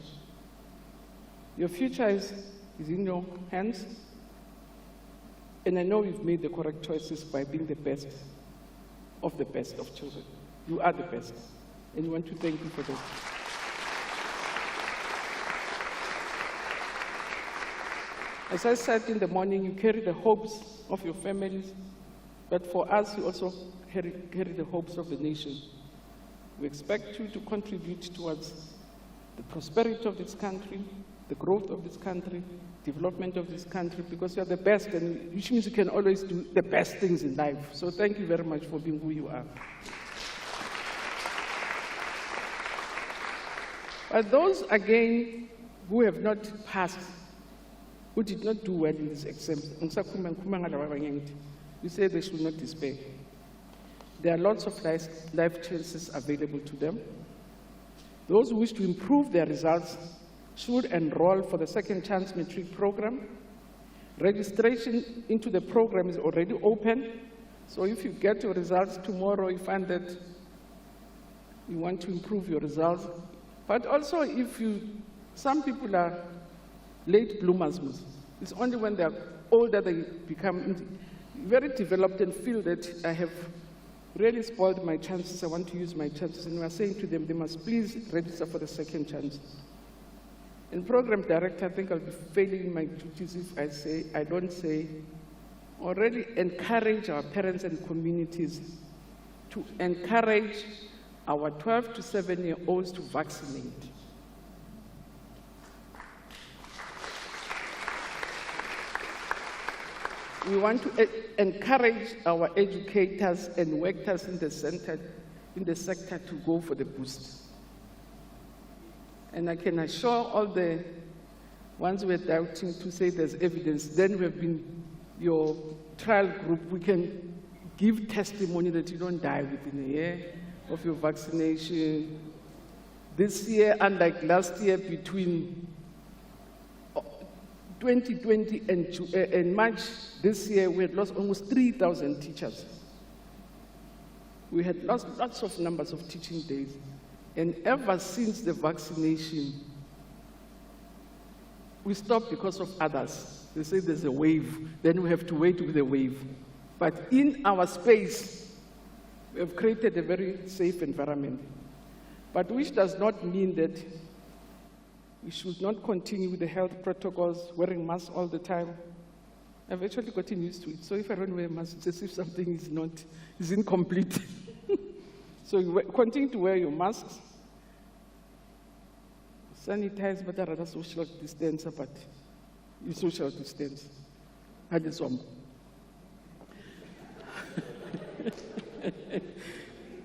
Your future is in your hands, and I know you've made the correct choices by being the best of children. You are the best, and we want to thank you for that. As I said in the morning, you carry the hopes of your families, but for us, you also carry the hopes of the nation. We expect you to contribute towards the prosperity of this country, the growth of this country, development of this country, because you are the best, and which means you can always do the best things in life. So thank you very much for being who you are. But those, again, who have not passed, who did not do well in these exams, you say they should not despair. There are lots of life chances available to them. Those who wish to improve their results should enroll for the Second Chance Matric program. Registration into the program is already open. So if you get your results tomorrow, you find that you want to improve your results. But also if some people are late bloomers. It's only when they're older they become very developed and feel that I have really spoiled my chances, I want to use my chances. And we are saying to them, they must please register for the second chance. And program director, I think I'll be failing in my duties if I don't say, already encourage our parents and communities to encourage our 12 to 7-year-olds to vaccinate. We want to encourage our educators and workers in the sector to go for the boost. And I can assure all the ones who are doubting to say there's evidence, then we have been your trial group. We can give testimony that you don't die within a year of your vaccination. This year, unlike last year, between 2020 and March this year, we had lost almost 3,000 teachers. We had lost lots of numbers of teaching days. And ever since the vaccination, we stopped because of others. They say there's a wave, then we have to wait with the wave. But in our space, we have created a very safe environment. But which does not mean that we should not continue with the health protocols, wearing masks all the time. I've actually gotten used to it. So if I don't wear a mask, it's as if something is incomplete. So you continue to wear your masks, sanitize, but rather social distance, but you social distance. I just want.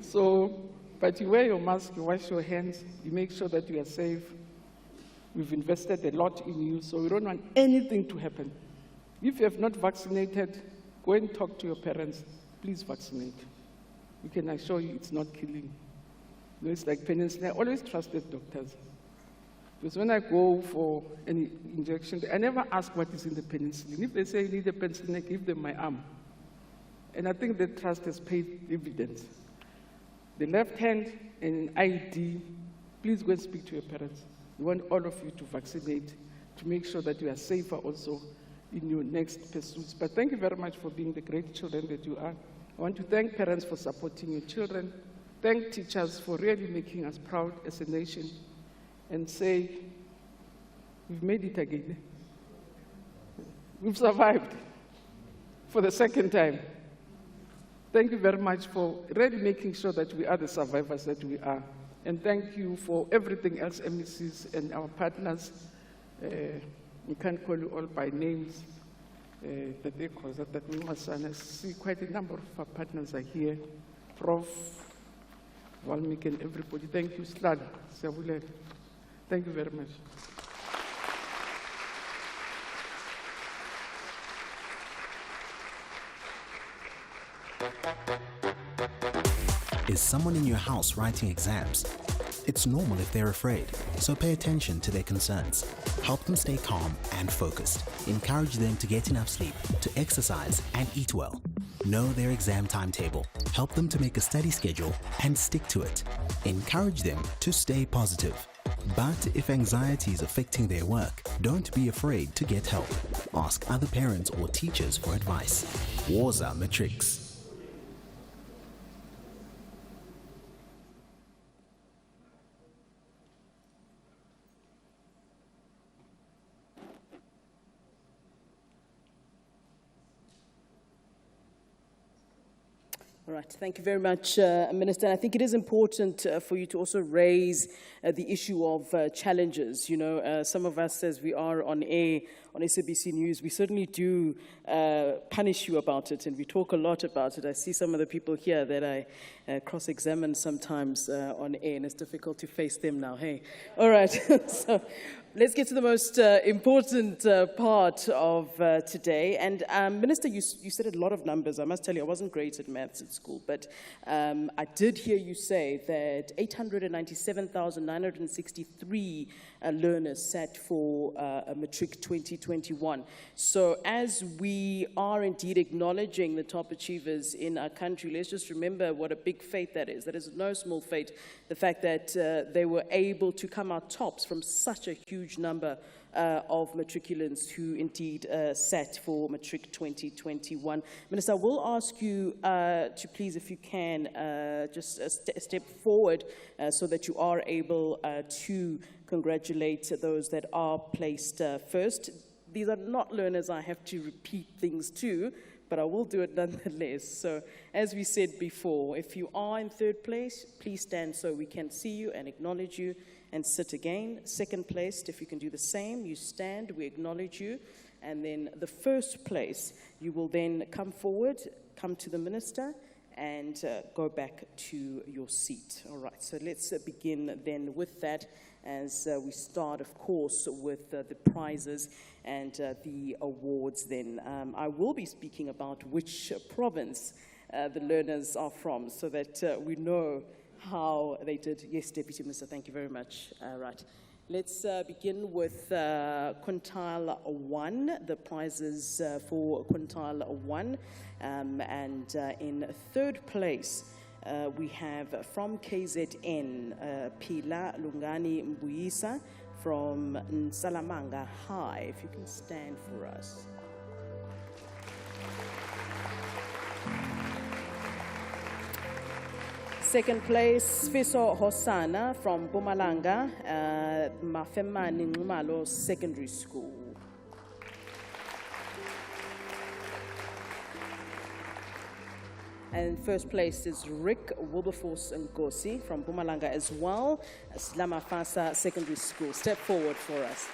So, but you wear your mask, you wash your hands, you make sure that you are safe. We've invested a lot in you, so we don't want anything to happen. If you have not vaccinated, go and talk to your parents. Please vaccinate. We can assure you it's not killing. You know, it's like penicillin. I always trusted doctors. Because when I go for any injection, I never ask what is in the penicillin. If they say you need a penicillin, I give them my arm. And I think that trust has paid dividends. The left hand and an ID, please go and speak to your parents. We want all of you to vaccinate to make sure that you are safer also in your next pursuits. But thank you very much for being the great children that you are. I want to thank parents for supporting your children. Thank teachers for really making us proud as a nation and say, we've made it again. We've survived for the second time. Thank you very much for really making sure that we are the survivors that we are. And thank you for everything else, MECs and our partners. We can't call you all by names. That they cause that we must see quite a number of our partners are here. Prof, Walmik and everybody. Thank you, Slad, Savule. Thank you very much. Is someone in your house writing exams? It's normal if they're afraid, so pay attention to their concerns. Help them stay calm and focused. Encourage them to get enough sleep, to exercise and eat well. Know their exam timetable. Help them to make a study schedule and stick to it. Encourage them to stay positive. But if anxiety is affecting their work, don't be afraid to get help. Ask other parents or teachers for advice. Woza Matrix. All right, thank you very much, Minister. And I think it is important for you to also raise the issue of challenges. You know, some of us, as we are on air on SABC News, we certainly do punish you about it, and we talk a lot about it. I see some of the people here that I cross-examine sometimes on air, and it's difficult to face them now. Hey, all right. So let's get to the most important part of today. And Minister, you said a lot of numbers. I must tell you, I wasn't great at maths at school, but I did hear you say that 897,963 learners sat for a Matric 2021. So as we are indeed acknowledging the top achievers in our country, let's just remember what a big feat that is. That is no small feat. The fact that they were able to come out tops from such a huge number of matriculants who indeed sat for Matric 2021. Minister, I will ask you to please, if you can, just step forward so that you are able to congratulate those that are placed first. These are not learners I have to repeat things to, but I will do it nonetheless. So, as we said before, if you are in third place, please stand so we can see you and acknowledge you, and sit again. Second place, if you can do the same, you stand, we acknowledge you. And then the first place, you will then come forward, come to the minister, and go back to your seat. All right, so let's begin then with that, as we start, of course, with the prizes and the awards then. I will be speaking about which province the learners are from, so that we know how they did. Yes, Deputy Minister, thank you very much. Right. Let's begin with quintile 1, the prizes for quintile 1. And in third place, we have from KZN, Pila Lungani Mbuyisa from Nsalamanga High. If you can stand for us. Second place, Fiso Hosana from Bumalanga, Mafemani Ngumalo Secondary School. And first place is Rick Wilberforce Nkosi from Bumalanga as well, Slamafasa Secondary School. Step forward for us.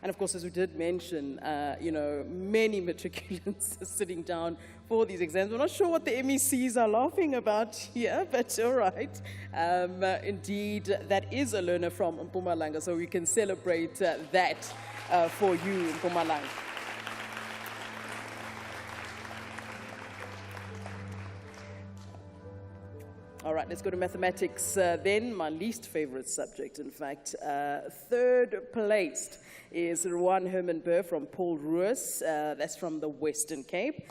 And of course, as we did mention, you know, many matriculants are sitting down for these exams. We're not sure what the MECs are laughing about here, but all right. Indeed, that is a learner from Mpumalanga, so we can celebrate that for you, Mpumalanga. All right, let's go to mathematics then, my least favorite subject, in fact. Third placed is Ruan Herman Burr from Paul Ruiz. That's from the Western Cape.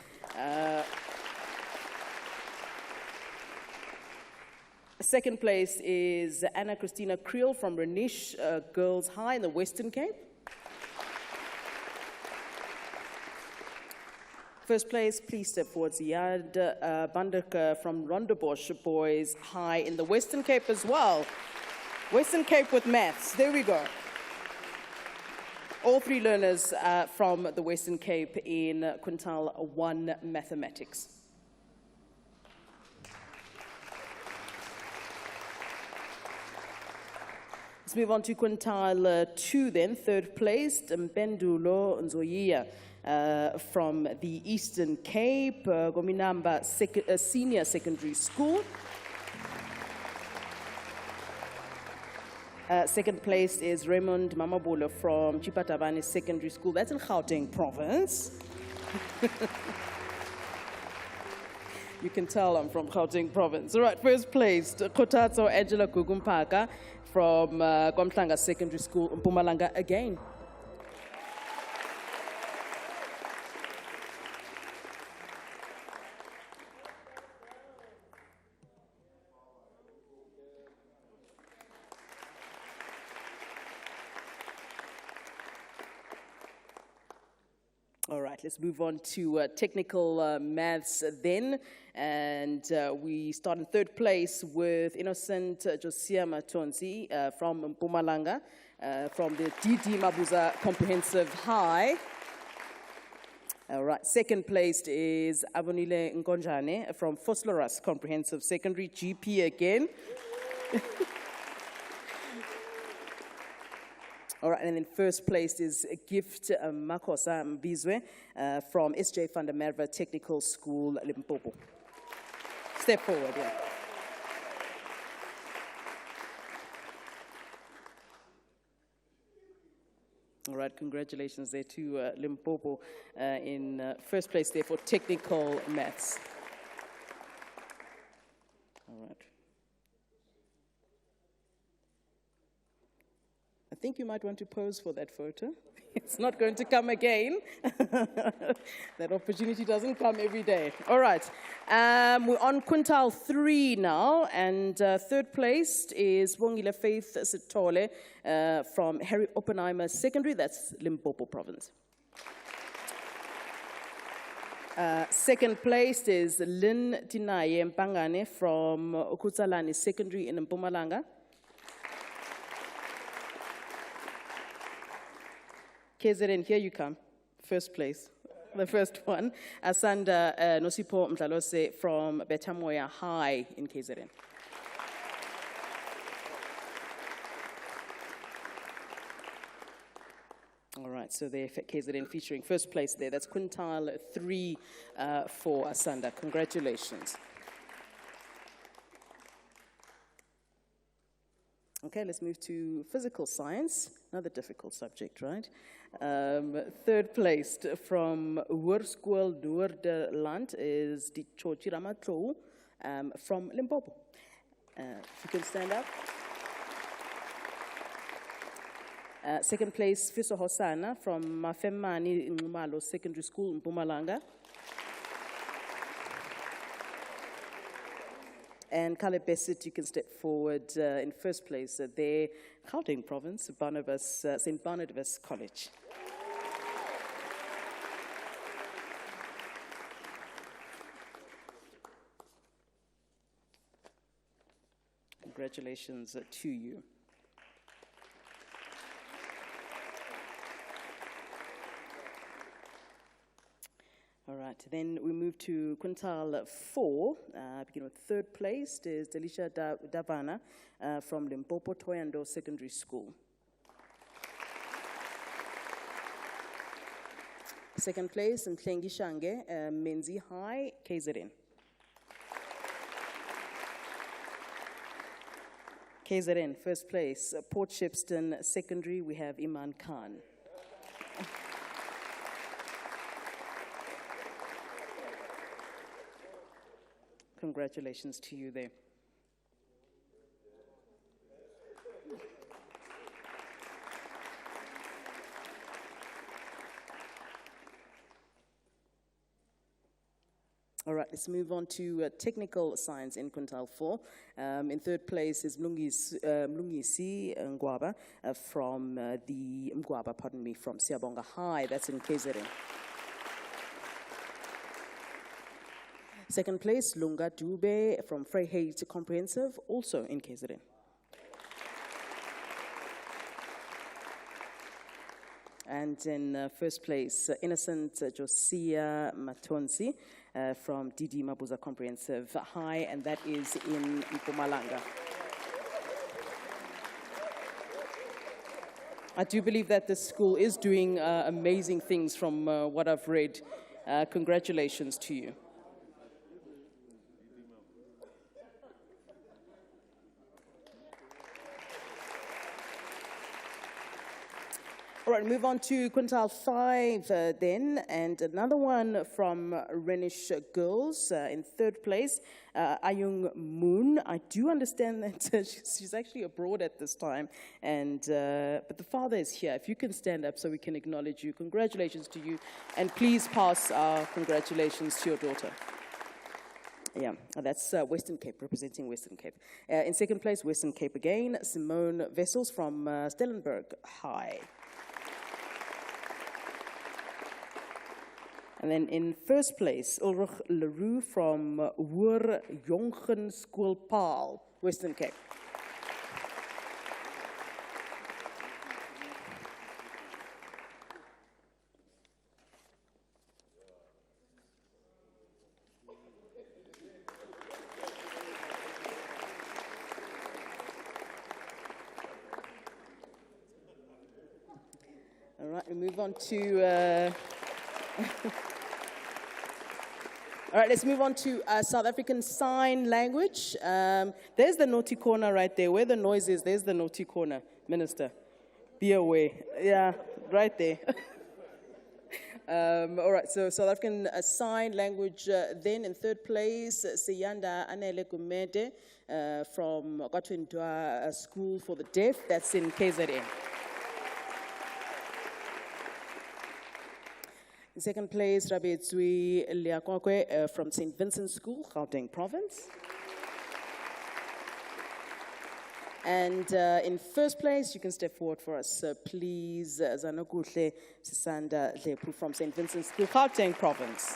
Second place is Anna Christina Creel from Renish Girls High in the Western Cape. First place, please step forward, Ziad Banderker from Rondebosch Boys High in the Western Cape as well. Western Cape with maths, there we go. All three learners from the Western Cape in quintile 1 mathematics. Let's move on to quintile 2 then, third place, Mpendulo Nzoyiya. From the Eastern Cape, Gominamba Senior Secondary School. Second place is Raymond Mamabulo from Chipatabane Secondary School. That's in Gauteng Province. You can tell I'm from Gauteng Province. All right, first place, Kotatso Angela Gugumpaka from Kwamhlanga Secondary School, Mpumalanga again. All right, let's move on to technical maths then. And we start in third place with Innocent Josia Matonzi from Mpumalanga, from the DD Mabuza Comprehensive High. All right, second placed is Abonile Nkonjane from Fosloras Comprehensive Secondary, GP again. All right, and then first placed is Gift Makosa Mbizwe from SJ van der Merwe Technical School, Limpopo. Step forward, yeah. All right, congratulations there to Limpopo in first place there for technical maths. All right. I think you might want to pose for that photo. It's not going to come again. That opportunity doesn't come every day. All right. We're on quintile 3 now, and third place is Wongile Faith Sitole from Harry Oppenheimer Secondary. That's Limpopo Province. Second place is Lynn Tinaye Mpangane from Okutsalani Secondary in Mpumalanga. KZN, here you come. First place, the first one. Asanda Nosipo Mdlalose from Betamoya High in KZN. All right, so they're KZN featuring first place there. That's quintile 3 for Asanda. Congratulations. Okay, let's move to physical science, another difficult subject, right? Third placed from Hoërskool Noorderland is Dichochi Ramatlou from Limpopo. If you can stand up. Second place, Fiso Hosana from Mafemani Ngumalo Secondary School in Mpumalanga. And Kale Bessit, you can step forward in first place there, Gauteng Province, St. Barnabas College. Congratulations to you. All right, then we move to quintile 4. Begin with third place is Delisha Davana from Limpopo Toyando Secondary School. Second place, Mklengi Shange, Menzi High, KZN. KZN, first place, Port Shepstone Secondary, we have Iman Khan. Congratulations to you there. All right, let's move on to technical science in quintile 4. In third place is Mlungisi Ngwaba from from Siabonga High, that's in KZN. Second place, Lunga Dube from Vryheid Comprehensive, also in KZN. And in first place, Innocent Josiah Matonsi from DD Mabuza Comprehensive High, and that is in Mpumalanga. I do believe that this school is doing amazing things from what I've read. Congratulations to you. All right, move on to quintile 5 then, and another one from Rhenish Girls in third place, Ayung Moon. I do understand that she's actually abroad at this time, and but the father is here. If you can stand up so we can acknowledge you. Congratulations to you, and please pass our congratulations to your daughter. Yeah, that's Western Cape, representing Western Cape. In second place, Western Cape again, Simone Wessels from Stellenberg High. And then in first place, Ulrich Leroux from Hoër Jongen School Paal, Western Cape. right, we move on to... All right, let's move on to South African Sign Language. There's the naughty corner right there. Where the noise is, there's the naughty corner. Minister, be aware. Yeah, right there. All right, so South African Sign Language. Then in third place, Siyanda Anele Gumede from Kwatwindwa School for the Deaf. That's in KZN. In second place, Rabetsui Liakwakwe from St. Vincent's School, Gauteng Province. And in first place, you can step forward for us, please, Zanokuhle Sisanda Lepu from St. Vincent's School, Gauteng Province.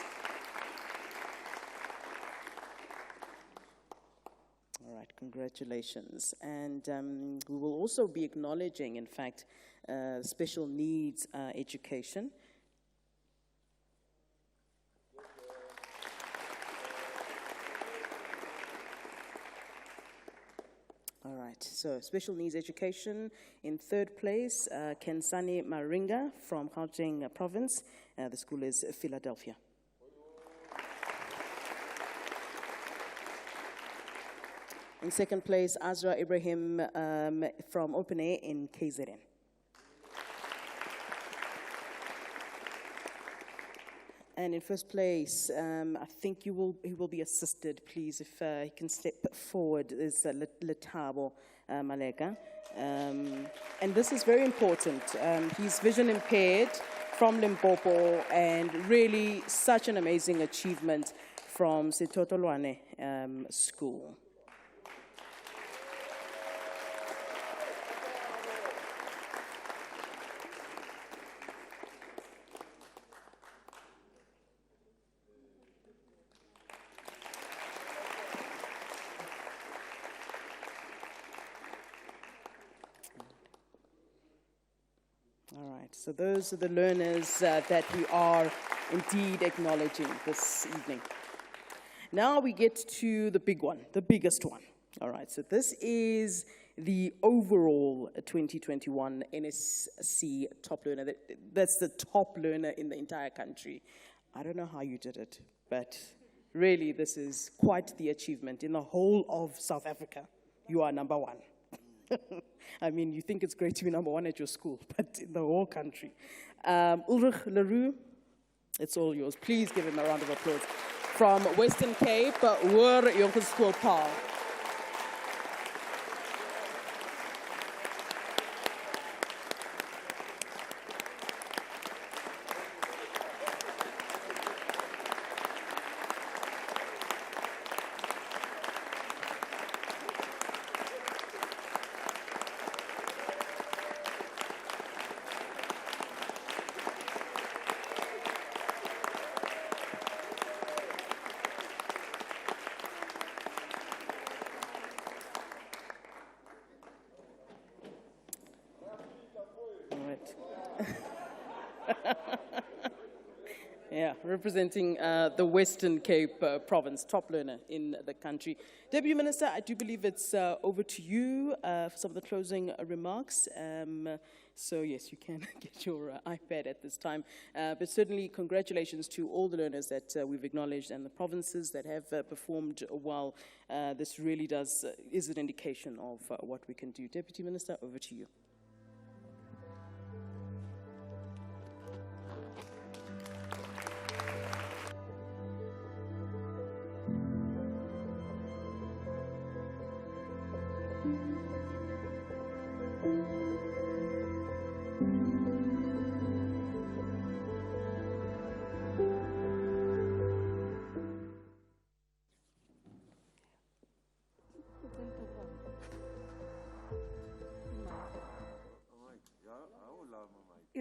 All right, congratulations. And we will also be acknowledging, in fact, special needs education. All right, so special needs education. In third place, Kensani Maringa from Gauteng Province. The school is Philadelphia. In second place, Azra Ibrahim from Open A in KZN. And in first place, I think he will be assisted, please, if he can step forward, is Letabo Maleka. And this is very important. He's vision impaired from Limpopo, and really such an amazing achievement from Setotolwane School. So those are the learners that we are indeed acknowledging this evening. Now we get to the big one, the biggest one. All right, so this is the overall 2021 NSC top learner. That's the top learner in the entire country. I don't know how you did it, but really this is quite the achievement. In the whole of South Africa, you are number one. I mean, you think it's great to be number one at your school, but in the whole country. Ulrich Leroux, it's all yours. Please give him a round of applause. From Western Cape, Ur Jongerschool Paul. Yeah, representing the Western Cape province, top learner in the country. Deputy Minister, I do believe it's over to you for some of the closing remarks. So yes, you can get your iPad at this time. But certainly congratulations to all the learners that we've acknowledged and the provinces that have performed well. This really is an indication of what we can do. Deputy Minister, over to you.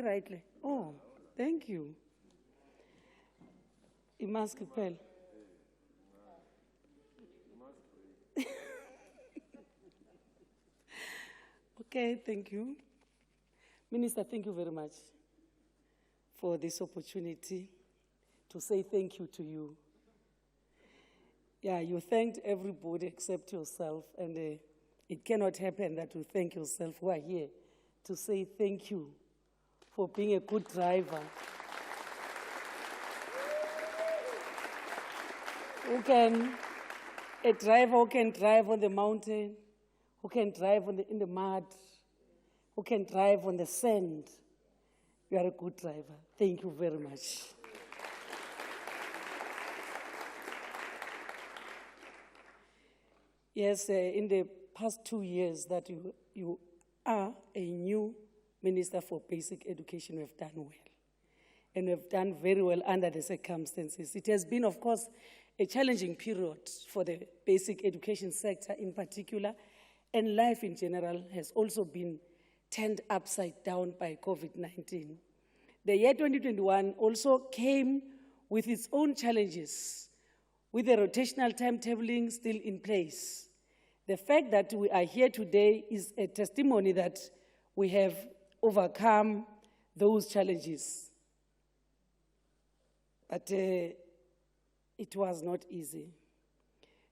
Rightly. Oh, thank you. Imask Pel. Okay, thank you. Minister, thank you very much for this opportunity to say thank you to you. Yeah, you thanked everybody except yourself, and it cannot happen that you thank yourself who are here to say thank you for being a good driver. A driver who can drive on the mountain, who can drive in the mud, who can drive on the sand. You are a good driver. Thank you very much. Yes, in the past 2 years that you are a new Minister for Basic Education, we have done well. And we have done very well under the circumstances. It has been, of course, a challenging period for the basic education sector in particular, and life in general has also been turned upside down by COVID-19. The year 2021 also came with its own challenges, with the rotational timetabling still in place. The fact that we are here today is a testimony that we have overcome those challenges. But it was not easy.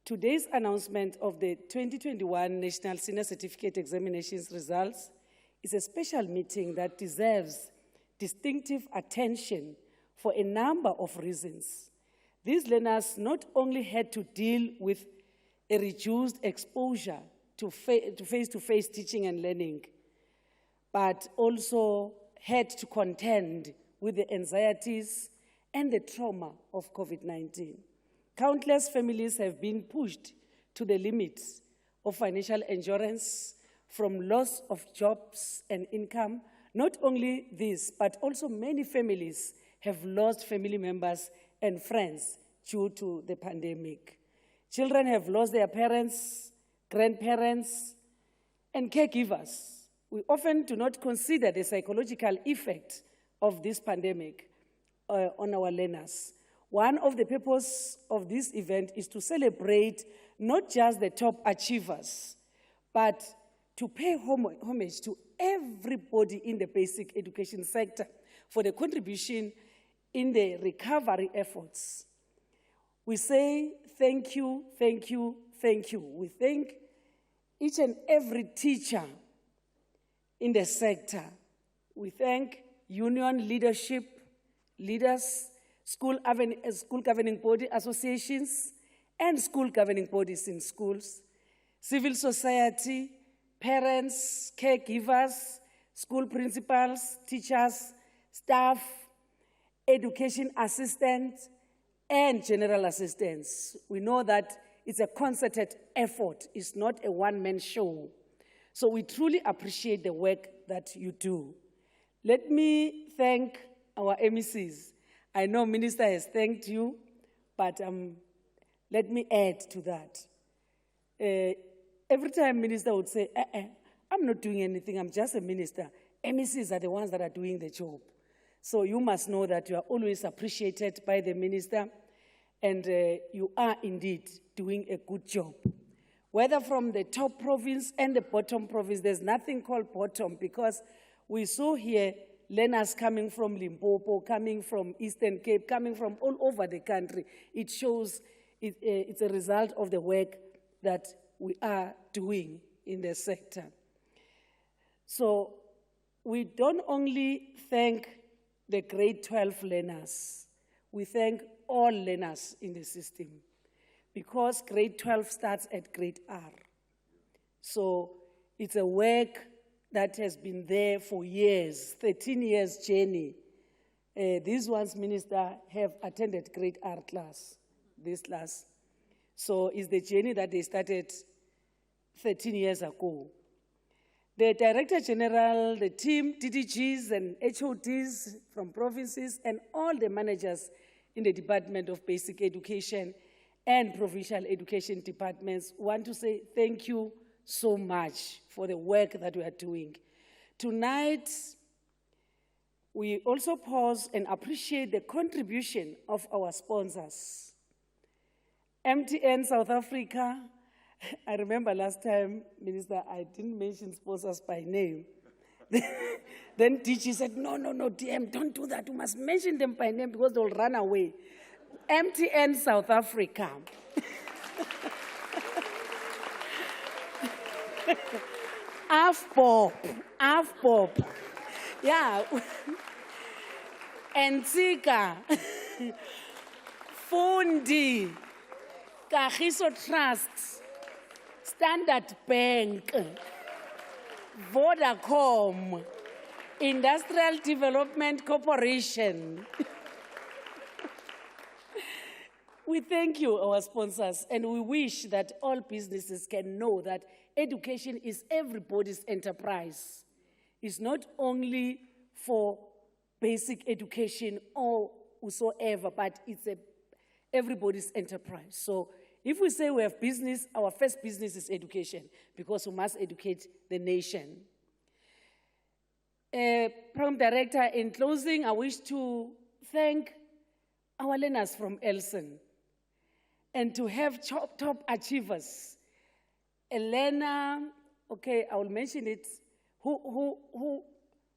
Today's announcement of the 2021 National Senior Certificate Examinations results is a special meeting that deserves distinctive attention for a number of reasons. These learners not only had to deal with a reduced exposure to face-to-face teaching and learning, but also had to contend with the anxieties and the trauma of COVID-19. Countless families have been pushed to the limits of financial endurance from loss of jobs and income. Not only this, but also many families have lost family members and friends due to the pandemic. Children have lost their parents, grandparents, and caregivers. We often do not consider the psychological effect of this pandemic on our learners. One of the purposes of this event is to celebrate not just the top achievers, but to pay homage to everybody in the basic education sector for the contribution in the recovery efforts. We say thank you, thank you, thank you. We thank each and every teacher in the sector. We thank union leadership, leaders, school governing body associations, and school governing bodies in schools, civil society, parents, caregivers, school principals, teachers, staff, education assistants, and general assistants. We know that it's a concerted effort. It's not a one-man show. So we truly appreciate the work that you do. Let me thank our MECs. I know Minister has thanked you, but let me add to that. Every time Minister would say, I'm not doing anything, I'm just a minister. MECs are the ones that are doing the job. So you must know that you are always appreciated by the minister, and you are indeed doing a good job. Whether from the top province and the bottom province, there's nothing called bottom, because we saw here learners coming from Limpopo, coming from Eastern Cape, coming from all over the country. It shows it's a result of the work that we are doing in the sector. So we don't only thank the grade 12 learners, we thank all learners in the system, because grade 12 starts at grade R. So it's a work that has been there for years, 13 years journey. These ones, Minister, have attended grade R class, this class. So it's the journey that they started 13 years ago. The Director General, the team, DDGs and HODs from provinces, and all the managers in the Department of Basic Education and Provincial Education departments want to say thank you so much for the work that we are doing. Tonight, we also pause and appreciate the contribution of our sponsors. MTN South Africa. I remember last time, Minister, I didn't mention sponsors by name. Then DG said, no, DM, don't do that. You must mention them by name because they'll run away. MTN South Africa. AFBOP. Yeah. Ensika, Fundi, Kagiso Trust, Standard Bank, Vodacom, Industrial Development Corporation. We thank you, our sponsors, and we wish that all businesses can know that education is everybody's enterprise. It's not only for basic education or whatsoever, but it's everybody's enterprise. So if we say we have business, our first business is education, because we must educate the nation. Program Director, in closing, I wish to thank our learners from Elson and to have top achievers. A learner, okay, I will mention it, who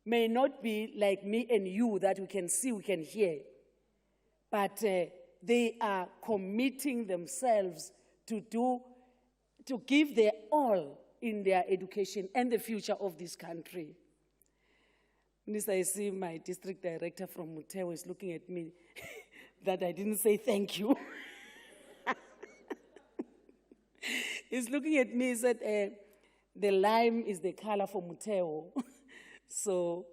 may not be like me and you, that we can see, we can hear, but they are committing themselves to give their all in their education and the future of this country. Minister, I see my district director from Muteo is looking at me that I didn't say thank you. He's looking at me, he said, the lime is the color for Muteo. So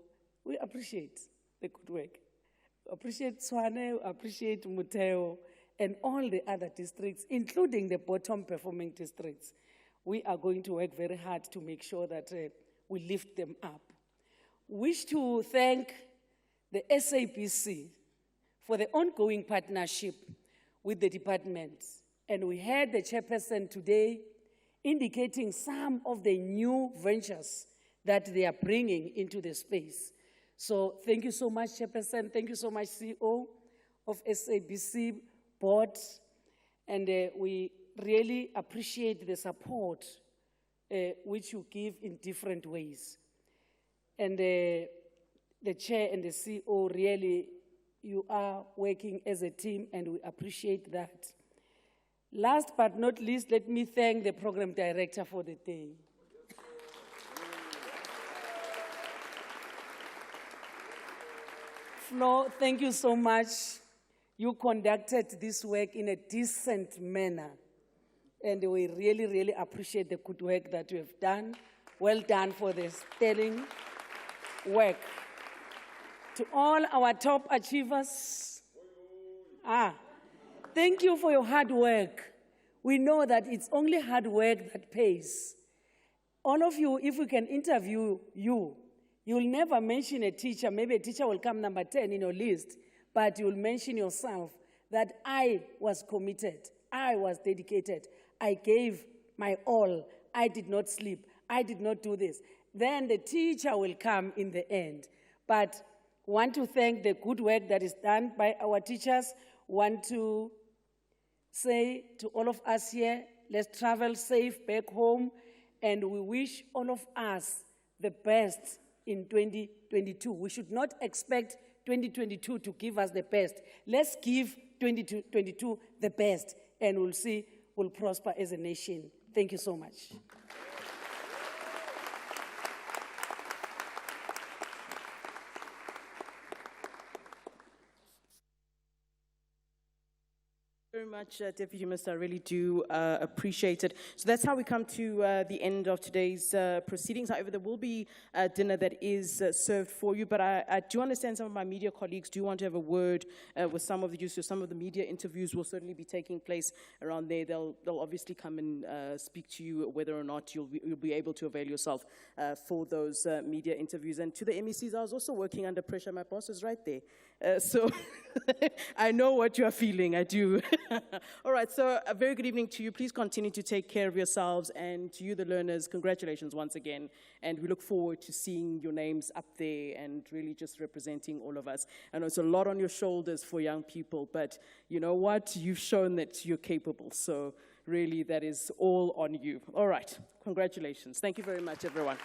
we appreciate the good work. Appreciate Swane, appreciate Muteo, and all the other districts, including the bottom performing districts. We are going to work very hard to make sure that we lift them up. Wish to thank the SABC for the ongoing partnership with the department. And we heard the chairperson today indicating some of the new ventures that they are bringing into the space. So thank you so much, Chairperson. Thank you so much, CEO of SABC Board. And we really appreciate the support which you give in different ways. And the Chair and the CEO, really, you are working as a team, and we appreciate that. Last but not least, let me thank the Program Director for the day. Flo, thank you so much. You conducted this work in a decent manner. And we really, really appreciate the good work that you have done. Well done for the sterling work. To all our top achievers, thank you for your hard work. We know that it's only hard work that pays. All of you, if we can interview you, you'll never mention a teacher. Maybe a teacher will come number 10 in your list, but you'll mention yourself that I was committed, I was dedicated, I gave my all, I did not sleep, I did not do this. Then the teacher will come in the end. But want to thank the good work that is done by our teachers. Want to say to all of us here, let's travel safe back home, and we wish all of us the best in 2022. We should not expect 2022 to give us the best. Let's give 2022 the best, and we'll see we'll prosper as a nation. Thank you so much. Very much, Deputy Minister. I really do appreciate it. So that's how we come to the end of today's proceedings. However, there will be dinner that is served for you, but I do understand some of my media colleagues do want to have a word with some of the youth. So some of the media interviews will certainly be taking place around there. They'll obviously come and speak to you whether or not you'll be able to avail yourself for those media interviews. And to the MECs, I was also working under pressure. My boss is right there. So I know what you are feeling, I do. All right, so a very good evening to you. Please continue to take care of yourselves, and to you, the learners, congratulations once again. And we look forward to seeing your names up there and really just representing all of us. I know it's a lot on your shoulders for young people, but you know what? You've shown that you're capable. So really, that is all on you. All right, congratulations. Thank you very much, everyone.